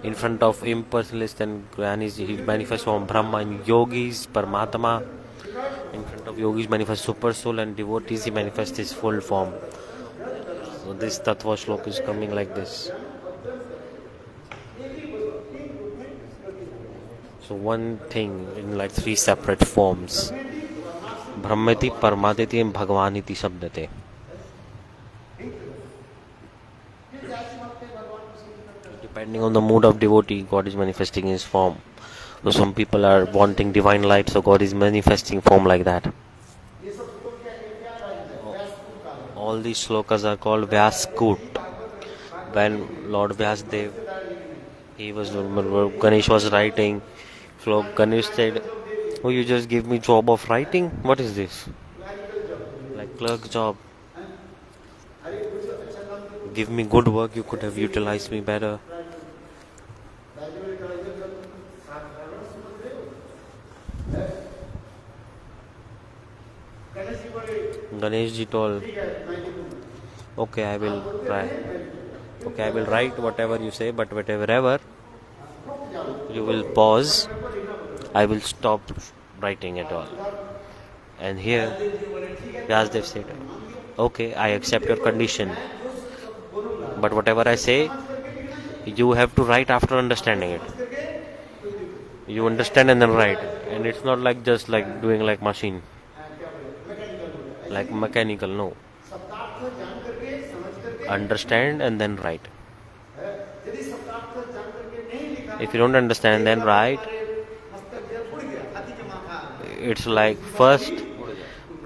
S1: In front of impersonalist and Gyanis, he manifests from Brahma, and yogis, Paramatma. In front of yogis manifests super soul, and devotees he manifests his full form. So this Tattva Shlok is coming like this. So one thing in like three separate forms. Brahmati, Paramatiti and Bhagavaniti Sabdate. Depending on the mood of devotee, God is manifesting in his form. So some people are wanting divine light, so God is manifesting form like that. All these slokas are called Vyaskut. When Lord Vyasdev, Ganesh was writing, Ganesh said, "Oh, you just give me job of writing? What is this? Like clerk job." give me good work, you could have utilized me better. Ganeshji told, okay, I will try. Okay, I will write whatever you say, but whatever you will pause, I will stop writing at all. And here, Vyasdev said, okay, I accept your condition. But whatever I say, you have to write after understanding it. You understand and then write. And it's not like just like doing like machine, like mechanical, no. Understand and then write. If you don't understand, then write. It's like first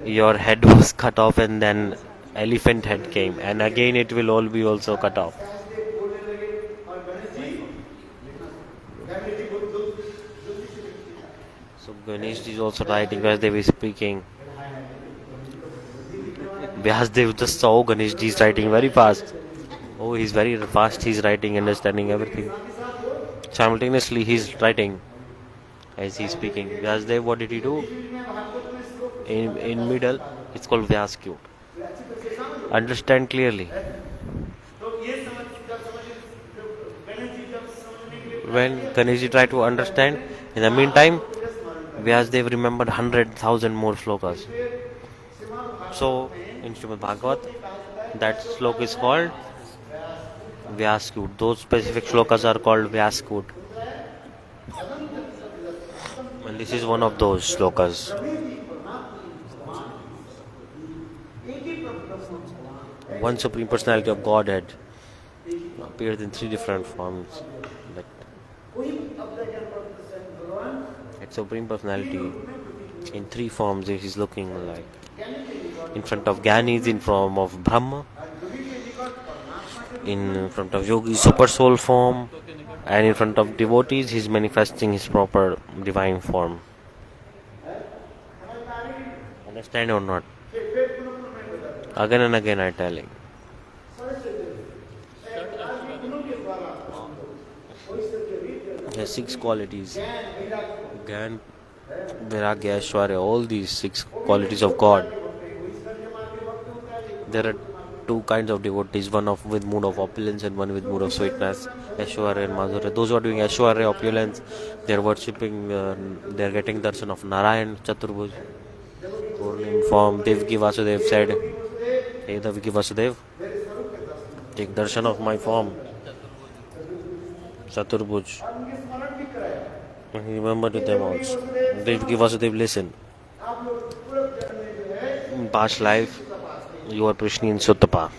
S1: your head was cut off and then elephant head came, and again it will all be also cut off. So Ganesh is also writing as they were speaking. Vyasdev just saw Ganesh is writing very fast. Oh, he's very fast, he's writing, understanding everything. Simultaneously he's writing as he's speaking. Vyasdev, what did he do? In middle, it's called Vyaskut. Understand clearly. When Ganesh tried to understand, in the meantime, Vyasdev remembered 100,000 more slokas. So, in Srimad Bhagavat, that slok is called Vyaskut. Those specific slokas are called Vyaskut. And this is one of those slokas. One Supreme Personality of Godhead appears in three different forms. That Supreme Personality in three forms is looking like. In front of Gyanis in form of Brahma, in front of Yogi super soul form, and in front of devotees he is manifesting his proper divine form. Understand or not? Again and again I am telling. He has 6 qualities. Gyan, Vairagya, Aishwarya, all these 6 qualities of God. There are 2 kinds of devotees, one with mood of opulence and one with mood of sweetness, Aishwarya and Madhurya. Those who are doing Aishwarya, opulence, they are worshipping, they are getting darshan of Narayan, Chaturbhuj, in form. Devaki Vasudev said, hey Devaki Vasudev, take darshan of my form, Chaturbhuj. And he remembered with them also. Devaki Vasudev, listen. In past life, you are Prishni and Suttapa.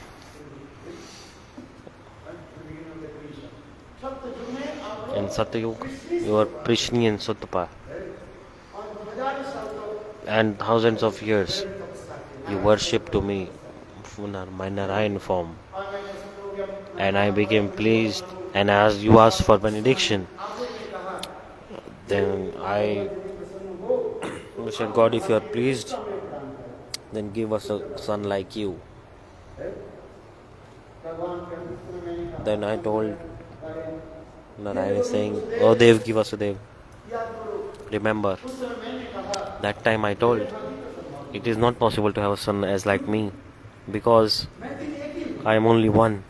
S1: In Satyug, you are Prishni and Suttapa. And thousands of years, you worship to me, my Narayan form. And I became pleased, and as you asked for benediction, then I said, God, if you are pleased, then give us a son like you. Then I told Narayan, saying, oh Devaki Vasudev, remember, that time I told, it is not possible to have a son as like me, because I am only one.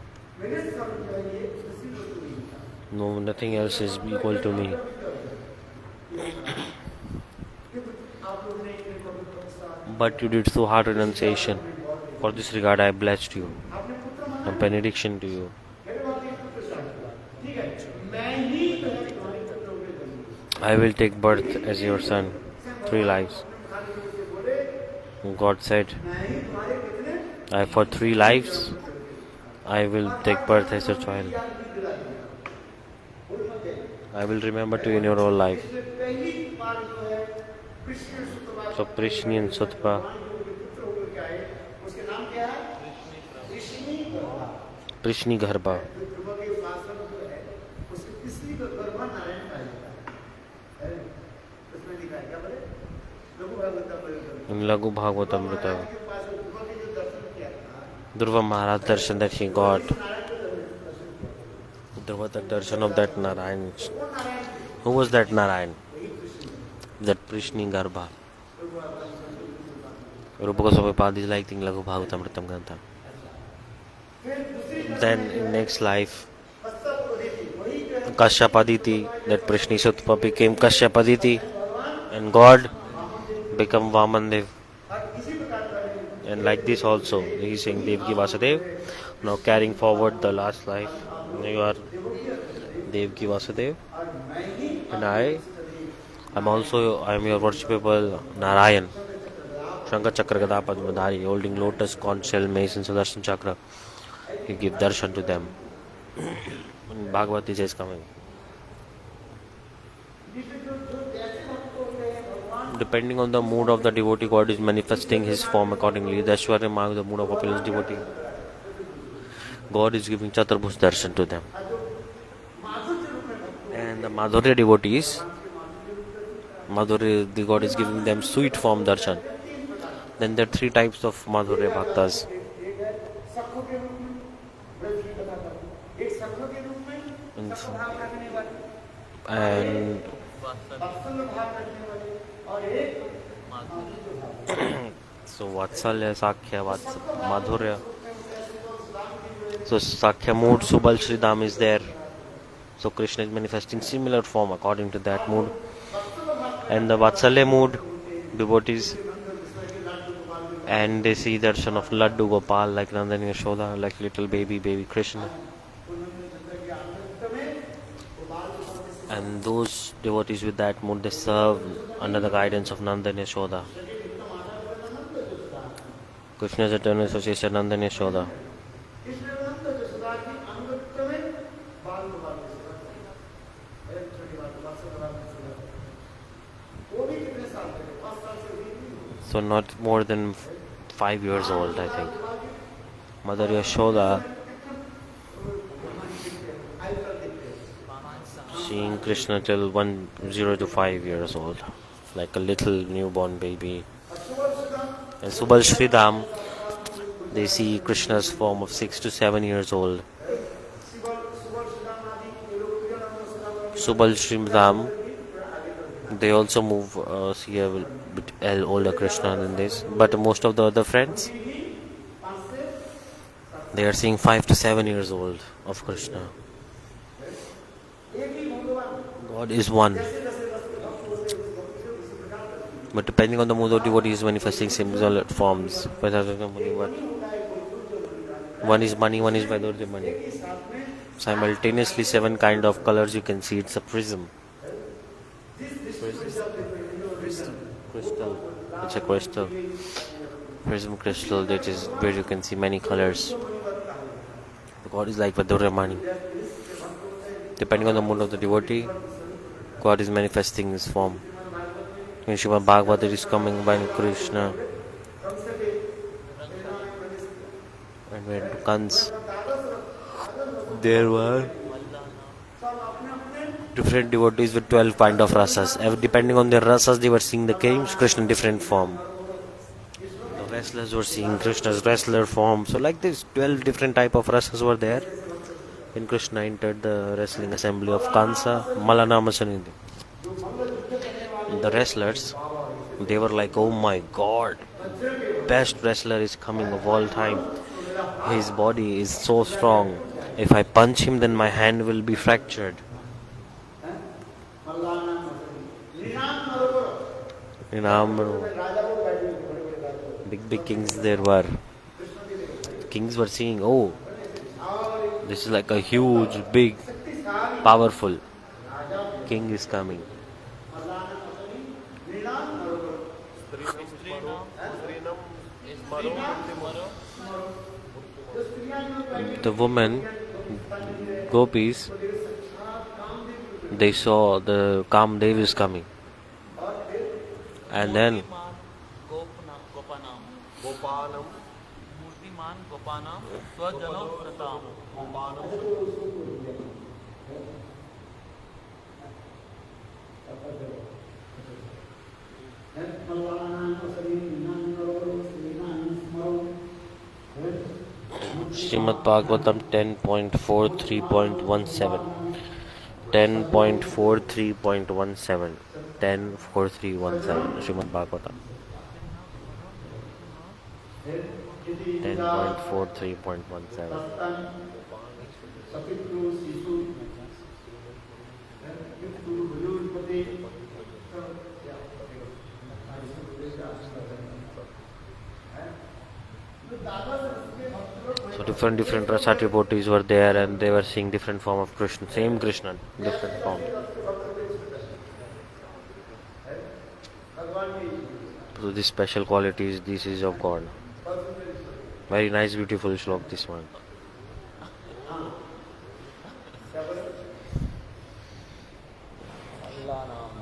S1: No, nothing else is equal to me. But you did so hard renunciation. For this regard, I blessed you. A benediction to you. I will take birth as your son. 3 lives. God said, for 3 lives, I will take birth as your child. I will remember to you in your whole life. So Prishni and Suttapa. Prishni Garbha. In Laghu Bhagavatamrita. Dhruva Maharaj darshan that he got. Dhruva the darshan of that Narayan. Who was that Narayan? That Prishni Garbha. Rupa Goswami Pad is like Laghu Bhagavatamritam Grantha. Then in next life, Kashyapaditi, that Prishni Sutpa became Kashyapaditi, and God become Vamandev. And like this also, he is saying Devki Vasudev. Now carrying forward the last life, you are Devki Vasudev, and I am your worshipable Narayan. Shankar Chakra Gada Padmadhari, holding lotus, conch shell, mace, and Sudarshan Chakra. He give darshan to them. Bhagavad Gita is coming. Depending on the mood of the devotee, God is manifesting his form accordingly. The Ashwarya Marg, the mood of opulence devotee, God is giving Chaturbhuj darshan to them. And the Madhurya devotees, the God is giving them sweet form darshan. Then there are three types of Madhurya bhaktas. And so Vatsalya, Sakhya, Madhurya. So Sakhya mood, Subal Sridham is there. So Krishna is manifesting similar form according to that mood. And the Vatsalya mood, devotees, and they see darshan of Laddu Gopal like Nandani Yashoda, like little baby Krishna. And those devotees with that mood, they serve under the guidance of Nandani Yashoda. Krishna's eternal association, Nandani Yashoda. So not more than 5 years old, I think. Mother Yashoda seeing Krishna till 0 to 5 years old, like a little newborn baby. And Subal Sridham, they see Krishna's form of 6 to 7 years old. Subal Sridham, they also see a bit older Krishna than this. But most of the other friends, they are seeing 5 to 7 years old of Krishna. God is one. But depending on the mood of devotee is manifesting similar forms. One is money, one is Vaidurja money. Simultaneously 7 kind of colors you can see. It's a prism. Crystal. It's a crystal. Prism crystal, that is where you can see many colors. God is like Vaidurja money. Depending on the mood of the devotee, God is manifesting his form. In Srimad Bhagavatam is coming by Krishna. And when to Kans, there were different devotees with 12 kind of rasas. Depending on their rasas, they were seeing the Krishna in different form. The wrestlers were seeing Krishna's wrestler form. So like this, 12 different type of rasas were there. When Krishna entered the wrestling assembly of Kansa, Malanama Sanidhi. The wrestlers, they were like, oh my God, best wrestler is coming of all time. His body is so strong. If I punch him, then my hand will be fractured. Big kings there were. Kings were seeing, oh, this is like a huge, big, powerful king is coming. The women, gopis, they saw the Kamdev is coming. And then Srimad Bhagavatam 10.43.17. 10.43.17. 10.4317. Srimad Bhagavatam. 10.43.17. So different rasa devotees were there and they were seeing different form of Krishna, same Krishna, different form. So these special qualities, this is of God. Very nice, beautiful shlok, this one.
S4: अल्लाह नाम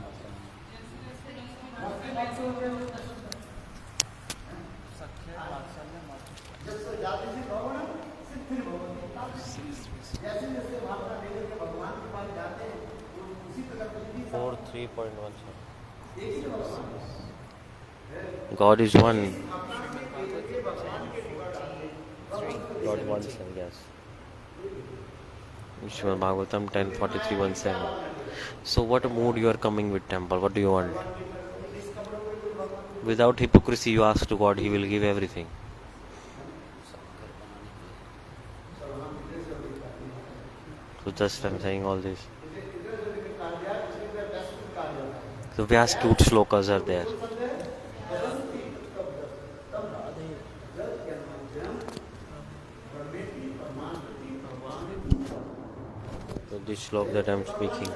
S1: Four 3.1. God is one. God one, yes. Srimad Bhagavatam 10.43.17. So what mood you are coming with temple? What do you want? Without hypocrisy you ask to God, He will give everything. So just I'm saying all this. So Vyas cute shlokas are there. So this shlok that I'm speaking.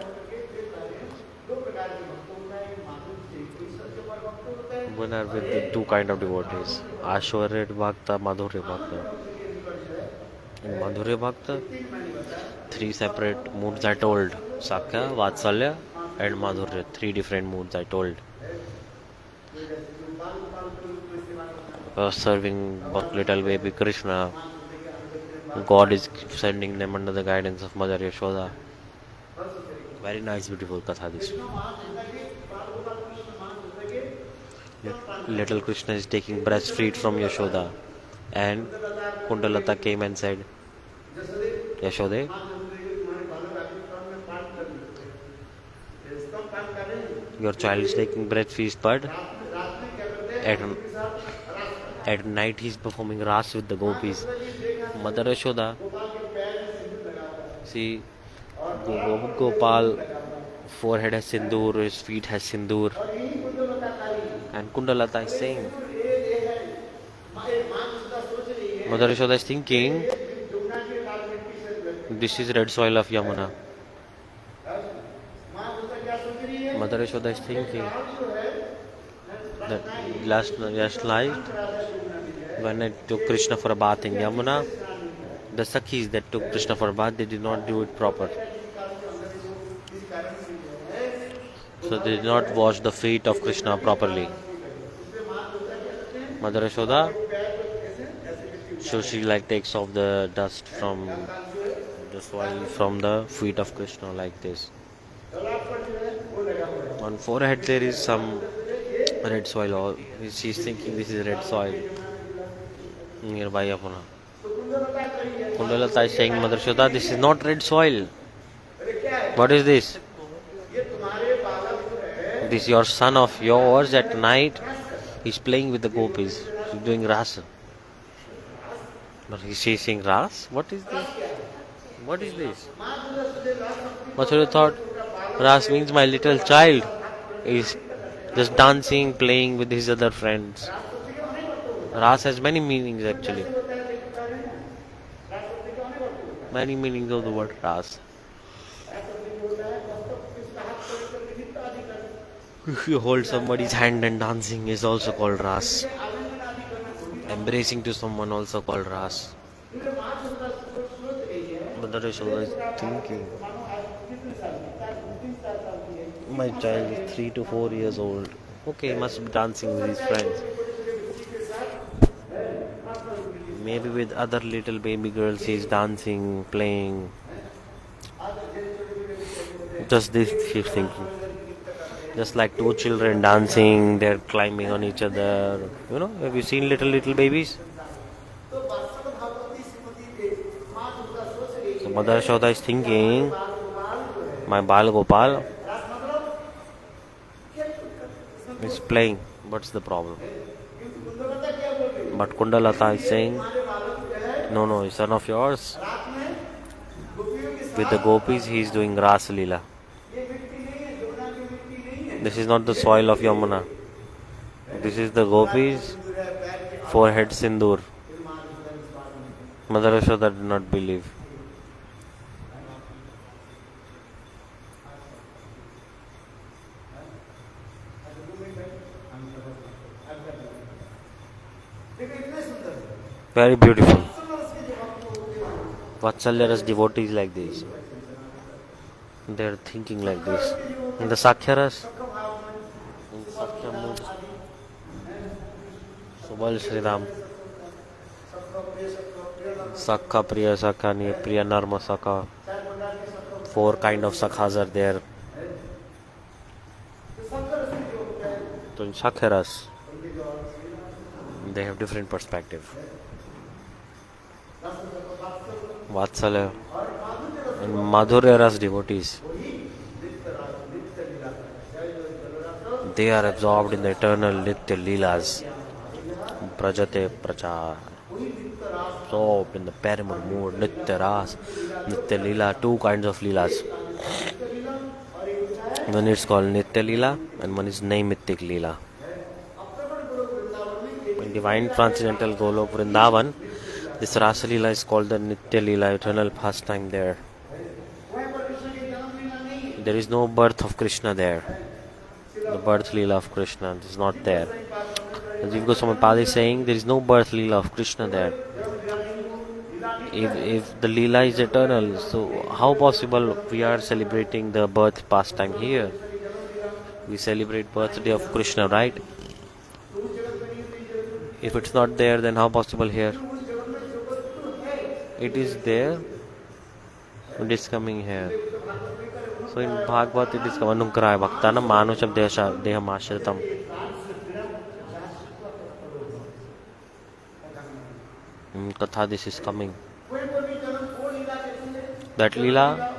S1: One are with the two kind of devotees. Ashwarya Bhakta, Madhurya Bhakta. In Madhurya Bhakta, three separate moods I told. Sakya, Vatsalya and Madhurya. Three different moods I told. Serving little baby Krishna. God is sending them under the guidance of Mother Yashoda. Very nice, beautiful katha this. Little Krishna is taking breastfeed from Yashoda. And Kundalata came and said, Yashode, your child is taking breastfeed, but at night he is performing ras with the gopis. Mother Yashoda, see, Gopal forehead has sindoor, his feet has sindoor. And Kundalata is saying, Mother Yashoda is thinking, this is red soil of Yamuna. Mother Yashoda is thinking that last night when I took Krishna for a bath in Yamuna, the Sakhis that took Krishna for a bath, they did not do it proper. So they did not wash the feet of Krishna properly. Mother Yashoda, so she takes off the dust from the soil from the feet of Krishna like this. On forehead there is some red soil. She is thinking this is red soil nearby Apuna. Kundalata is saying, Mother Yashoda, this is not red soil. What is this? This is your son of yours at night. He's playing with the gopis. He's doing rasa. But she is saying ras? What is this? What is this? Mathura thought ras means my little child is just dancing, playing with his other friends. Ras has many meanings actually. Many meanings of the word ras. If you hold somebody's hand and dancing is also called ras. Embracing to someone also called ras. Mother Yashoda is thinking, my child is 3 to 4 years old. Okay, he must be dancing with his friends. Maybe with other little baby girls he is dancing, playing. Just this she is thinking. Just like two children dancing, they're climbing on each other. Have you seen little babies? Mother Yashoda is thinking, my Bal Gopal is playing. What's the problem? But Kundalata is saying, no, no, son of yours. With the gopis, he is doing Ras Leela. This is not the soil of Yamuna. This is the gopis, forehead sindoor. Mother Yashoda did not believe. Very beautiful. Vatsalya's devotees like this. They are thinking like this. In the Sakhyaras, in Sakhya mood, Subal Sri Ram, Sakha Priya Sakha Ni Priya Narma Sakha. 4 kind of Sakhas are there. So in Sakhyaras, they have different perspective. Vatsalya and Madhurya's devotees, they are absorbed in the eternal Nitya Leelas. Prajate Prachar. Absorbed in the paramount mood, Nitya Ras, Nitya Leela, 2 kinds of Leelas. One is called Nitya Leela and one is Naimittik Leela. In divine transcendental Golok Vrindavan, this Rasa Leela is called the Nitya Leela, eternal pastime there. There is no birth of Krishna there. The birth Leela of Krishna is not there. As Jiva Goswami Pad is saying, there is no birth Leela of Krishna there. If the Leela is eternal, so how possible we are celebrating the birth pastime here? We celebrate birthday of Krishna, right? If it's not there, then how possible here? It is there. It is coming here. So in Bhagavad it is Anugraya Bhaktanam Manusham Deham Ashritam. In Katha this is coming. That Leela,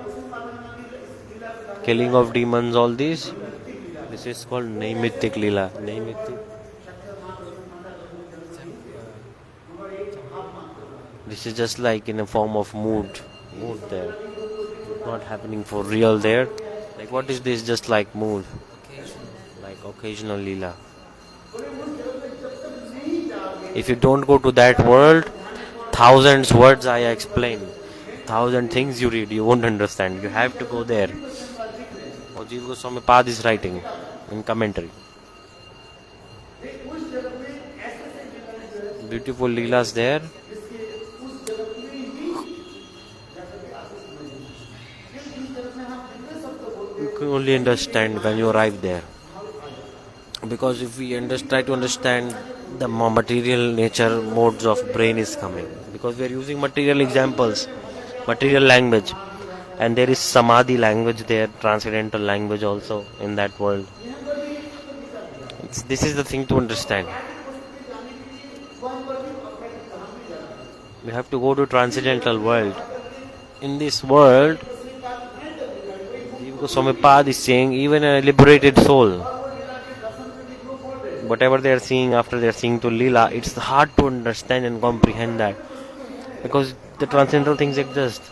S1: killing of demons, all these, this is called Naimittik Leela. Naimittik. This is just like in a form of mood there. It's not happening for real there. Like what is this? Just like mood. Like occasional Leela. If you don't go to that world, thousands words I explain, 1,000 things you read, you won't understand. You have to go there. Or Jiva Goswami Pad is writing in commentary. Beautiful Leelas there. You can only understand when you arrive there. Because if we try to understand the material nature modes of brain is coming. Because we are using material examples, material language. And there is Samadhi language there, transcendental language also in that world. This is the thing to understand. We have to go to transcendental world. In this world, Goswami Pad is saying, even a liberated soul, whatever they are seeing after they are seeing to Leela, it's hard to understand and comprehend that. Because the transcendental things exist.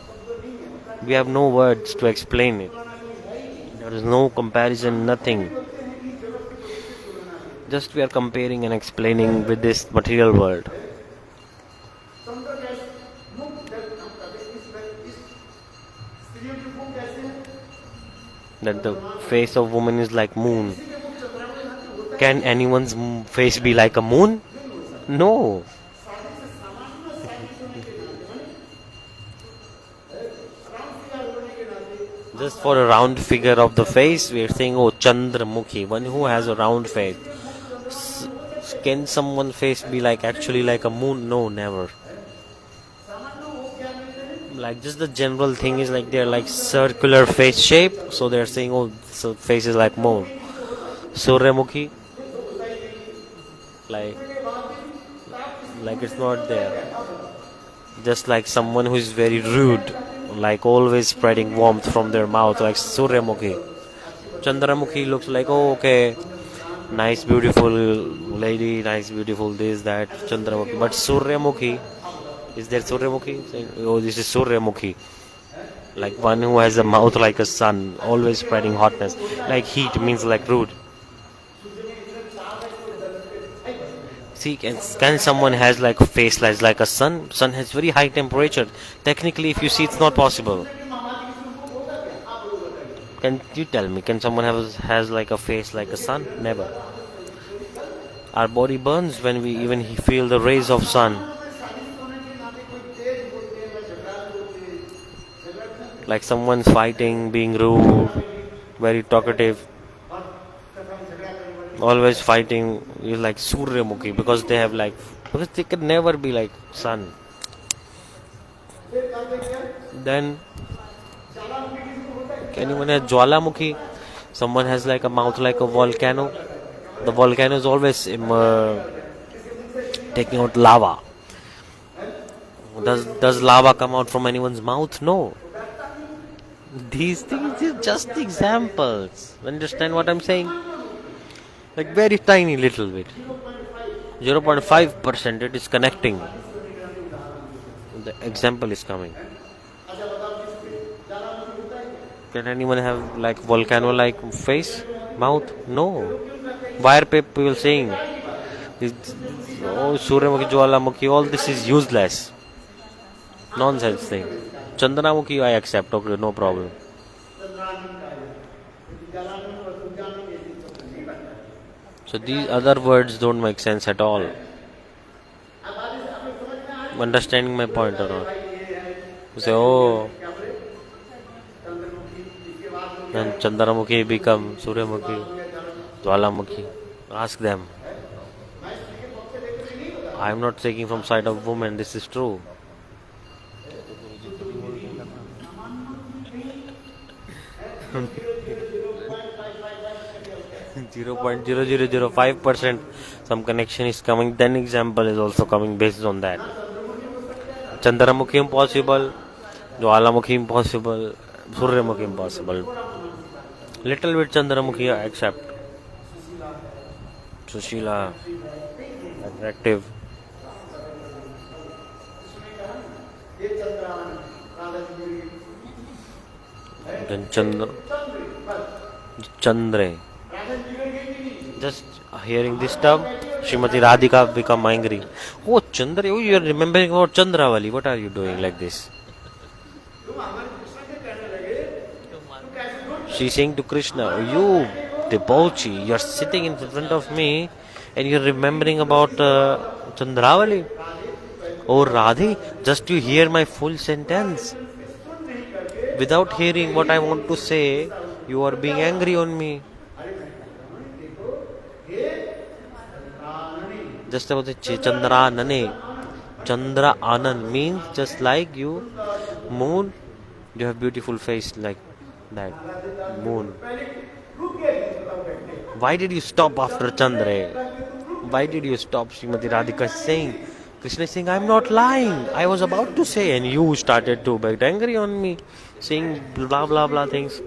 S1: We have no words to explain it. There is no comparison, nothing. Just we are comparing and explaining with this material world. That the face of woman is like moon. Can anyone's face be like a moon? No. Just for a round figure of the face, we are saying, oh, Chandramukhi, one who has a round face. Can someone's face be like actually like a moon? No, never. Like just the general thing is like they're like circular face shape, so they're saying, oh, so face is like moon. Suryamukhi, like it's not there. Just like someone who is very rude like always spreading warmth from their mouth, like Suryamukhi. Chandramukhi looks like, oh, okay, nice, beautiful lady, nice, beautiful this, that, Chandramukhi. But Suryamukhi, is there Suryamukhi? Saying, oh, this is Suryamukhi. Like one who has a mouth like a sun, always spreading hotness. Like heat means like rude. See, can someone has like a face like a sun? Sun has very high temperature. Technically, if you see, it's not possible. Can you tell me? Can someone has like a face like a sun? Never. Our body burns when we even feel the rays of sun. Like someone's fighting, being rude, very talkative, always fighting. Is like Suryamukhi because they have like because they can never be like sun. Then can anyone have Jwalamukhi? Someone has like a mouth like a volcano. The volcano is always taking out lava. Does lava come out from anyone's mouth? No. These things are just examples. Understand what I'm saying? Like very tiny little bit. 0.5% it is connecting. The example is coming. Can anyone have like volcano like face? Mouth? No. Why are people saying oh Suryamukhi, Jwalamukhi, all this is useless. Nonsense thing. Chandramukhi I accept, okay, no problem. So these other words don't make sense at all. Understanding my point or not? You say, oh, then Chandramukhi become Suryamukhi, Jwalamukhi. Ask them. I am not taking from side of women, this is true. 0.0005% some connection is coming, then example is also coming based on that. Chandramukhi impossible, Jwalamukhi impossible, Suryamukhi impossible. Little bit Chandramukhi I accept. Sushila, attractive. Then Chandre. Just hearing this term, Srimati Radhika become angry. Oh, Chandra, oh, you are remembering about Chandravali. What are you doing like this? She is saying to Krishna, you debauchee, you are sitting in front of me and you are remembering about Chandravali. Oh, Radhi, just you hear my full sentence. Without hearing what I want to say, you are being angry on me. Just about the Chandra Nane. Chandra Anan means just like you, moon, you have beautiful face like that. Moon. Why did you stop after Chandra? Why did you stop? Srimati Radhika is saying, Krishna is saying, I'm not lying. I was about to say, and you started to get angry on me, saying blah blah blah things.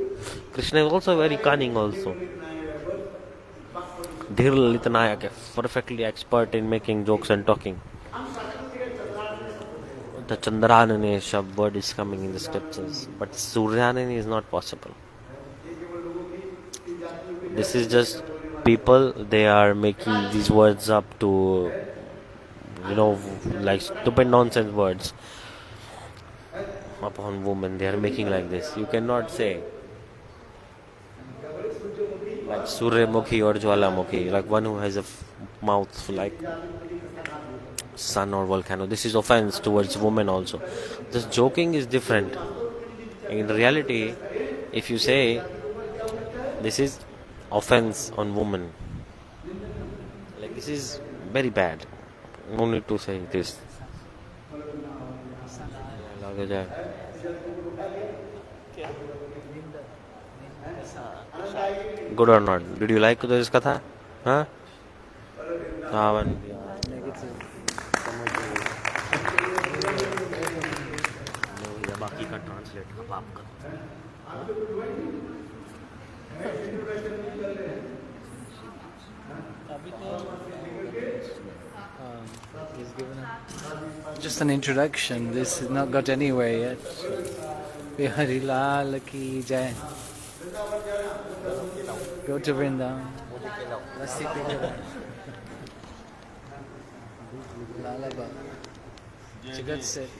S1: Krishna is also very cunning also. Dhir Lalitanayak, perfectly expert in making jokes and talking. The Chandranane Shab word is coming in the scriptures, but Suryanane is not possible. This is just people, they are making these words up to, like stupid nonsense words upon women. They are making like this. You cannot say like Suryamukhi or Jwalamukhi, like one who has a mouth like sun or volcano. This is offense towards women also. This joking is different. In reality, if you say this is offense on women, like this is very bad. No need to say this. Good or not? Did you like this katha? Huh? बाकी का translate अब आप करो.
S4: अभी तो
S3: He's given just an introduction. This has not got anywhere yet. Vihari Lal ki jai. Go to Vrindavan. Lassi pe karo. Lala ba. Jagat set.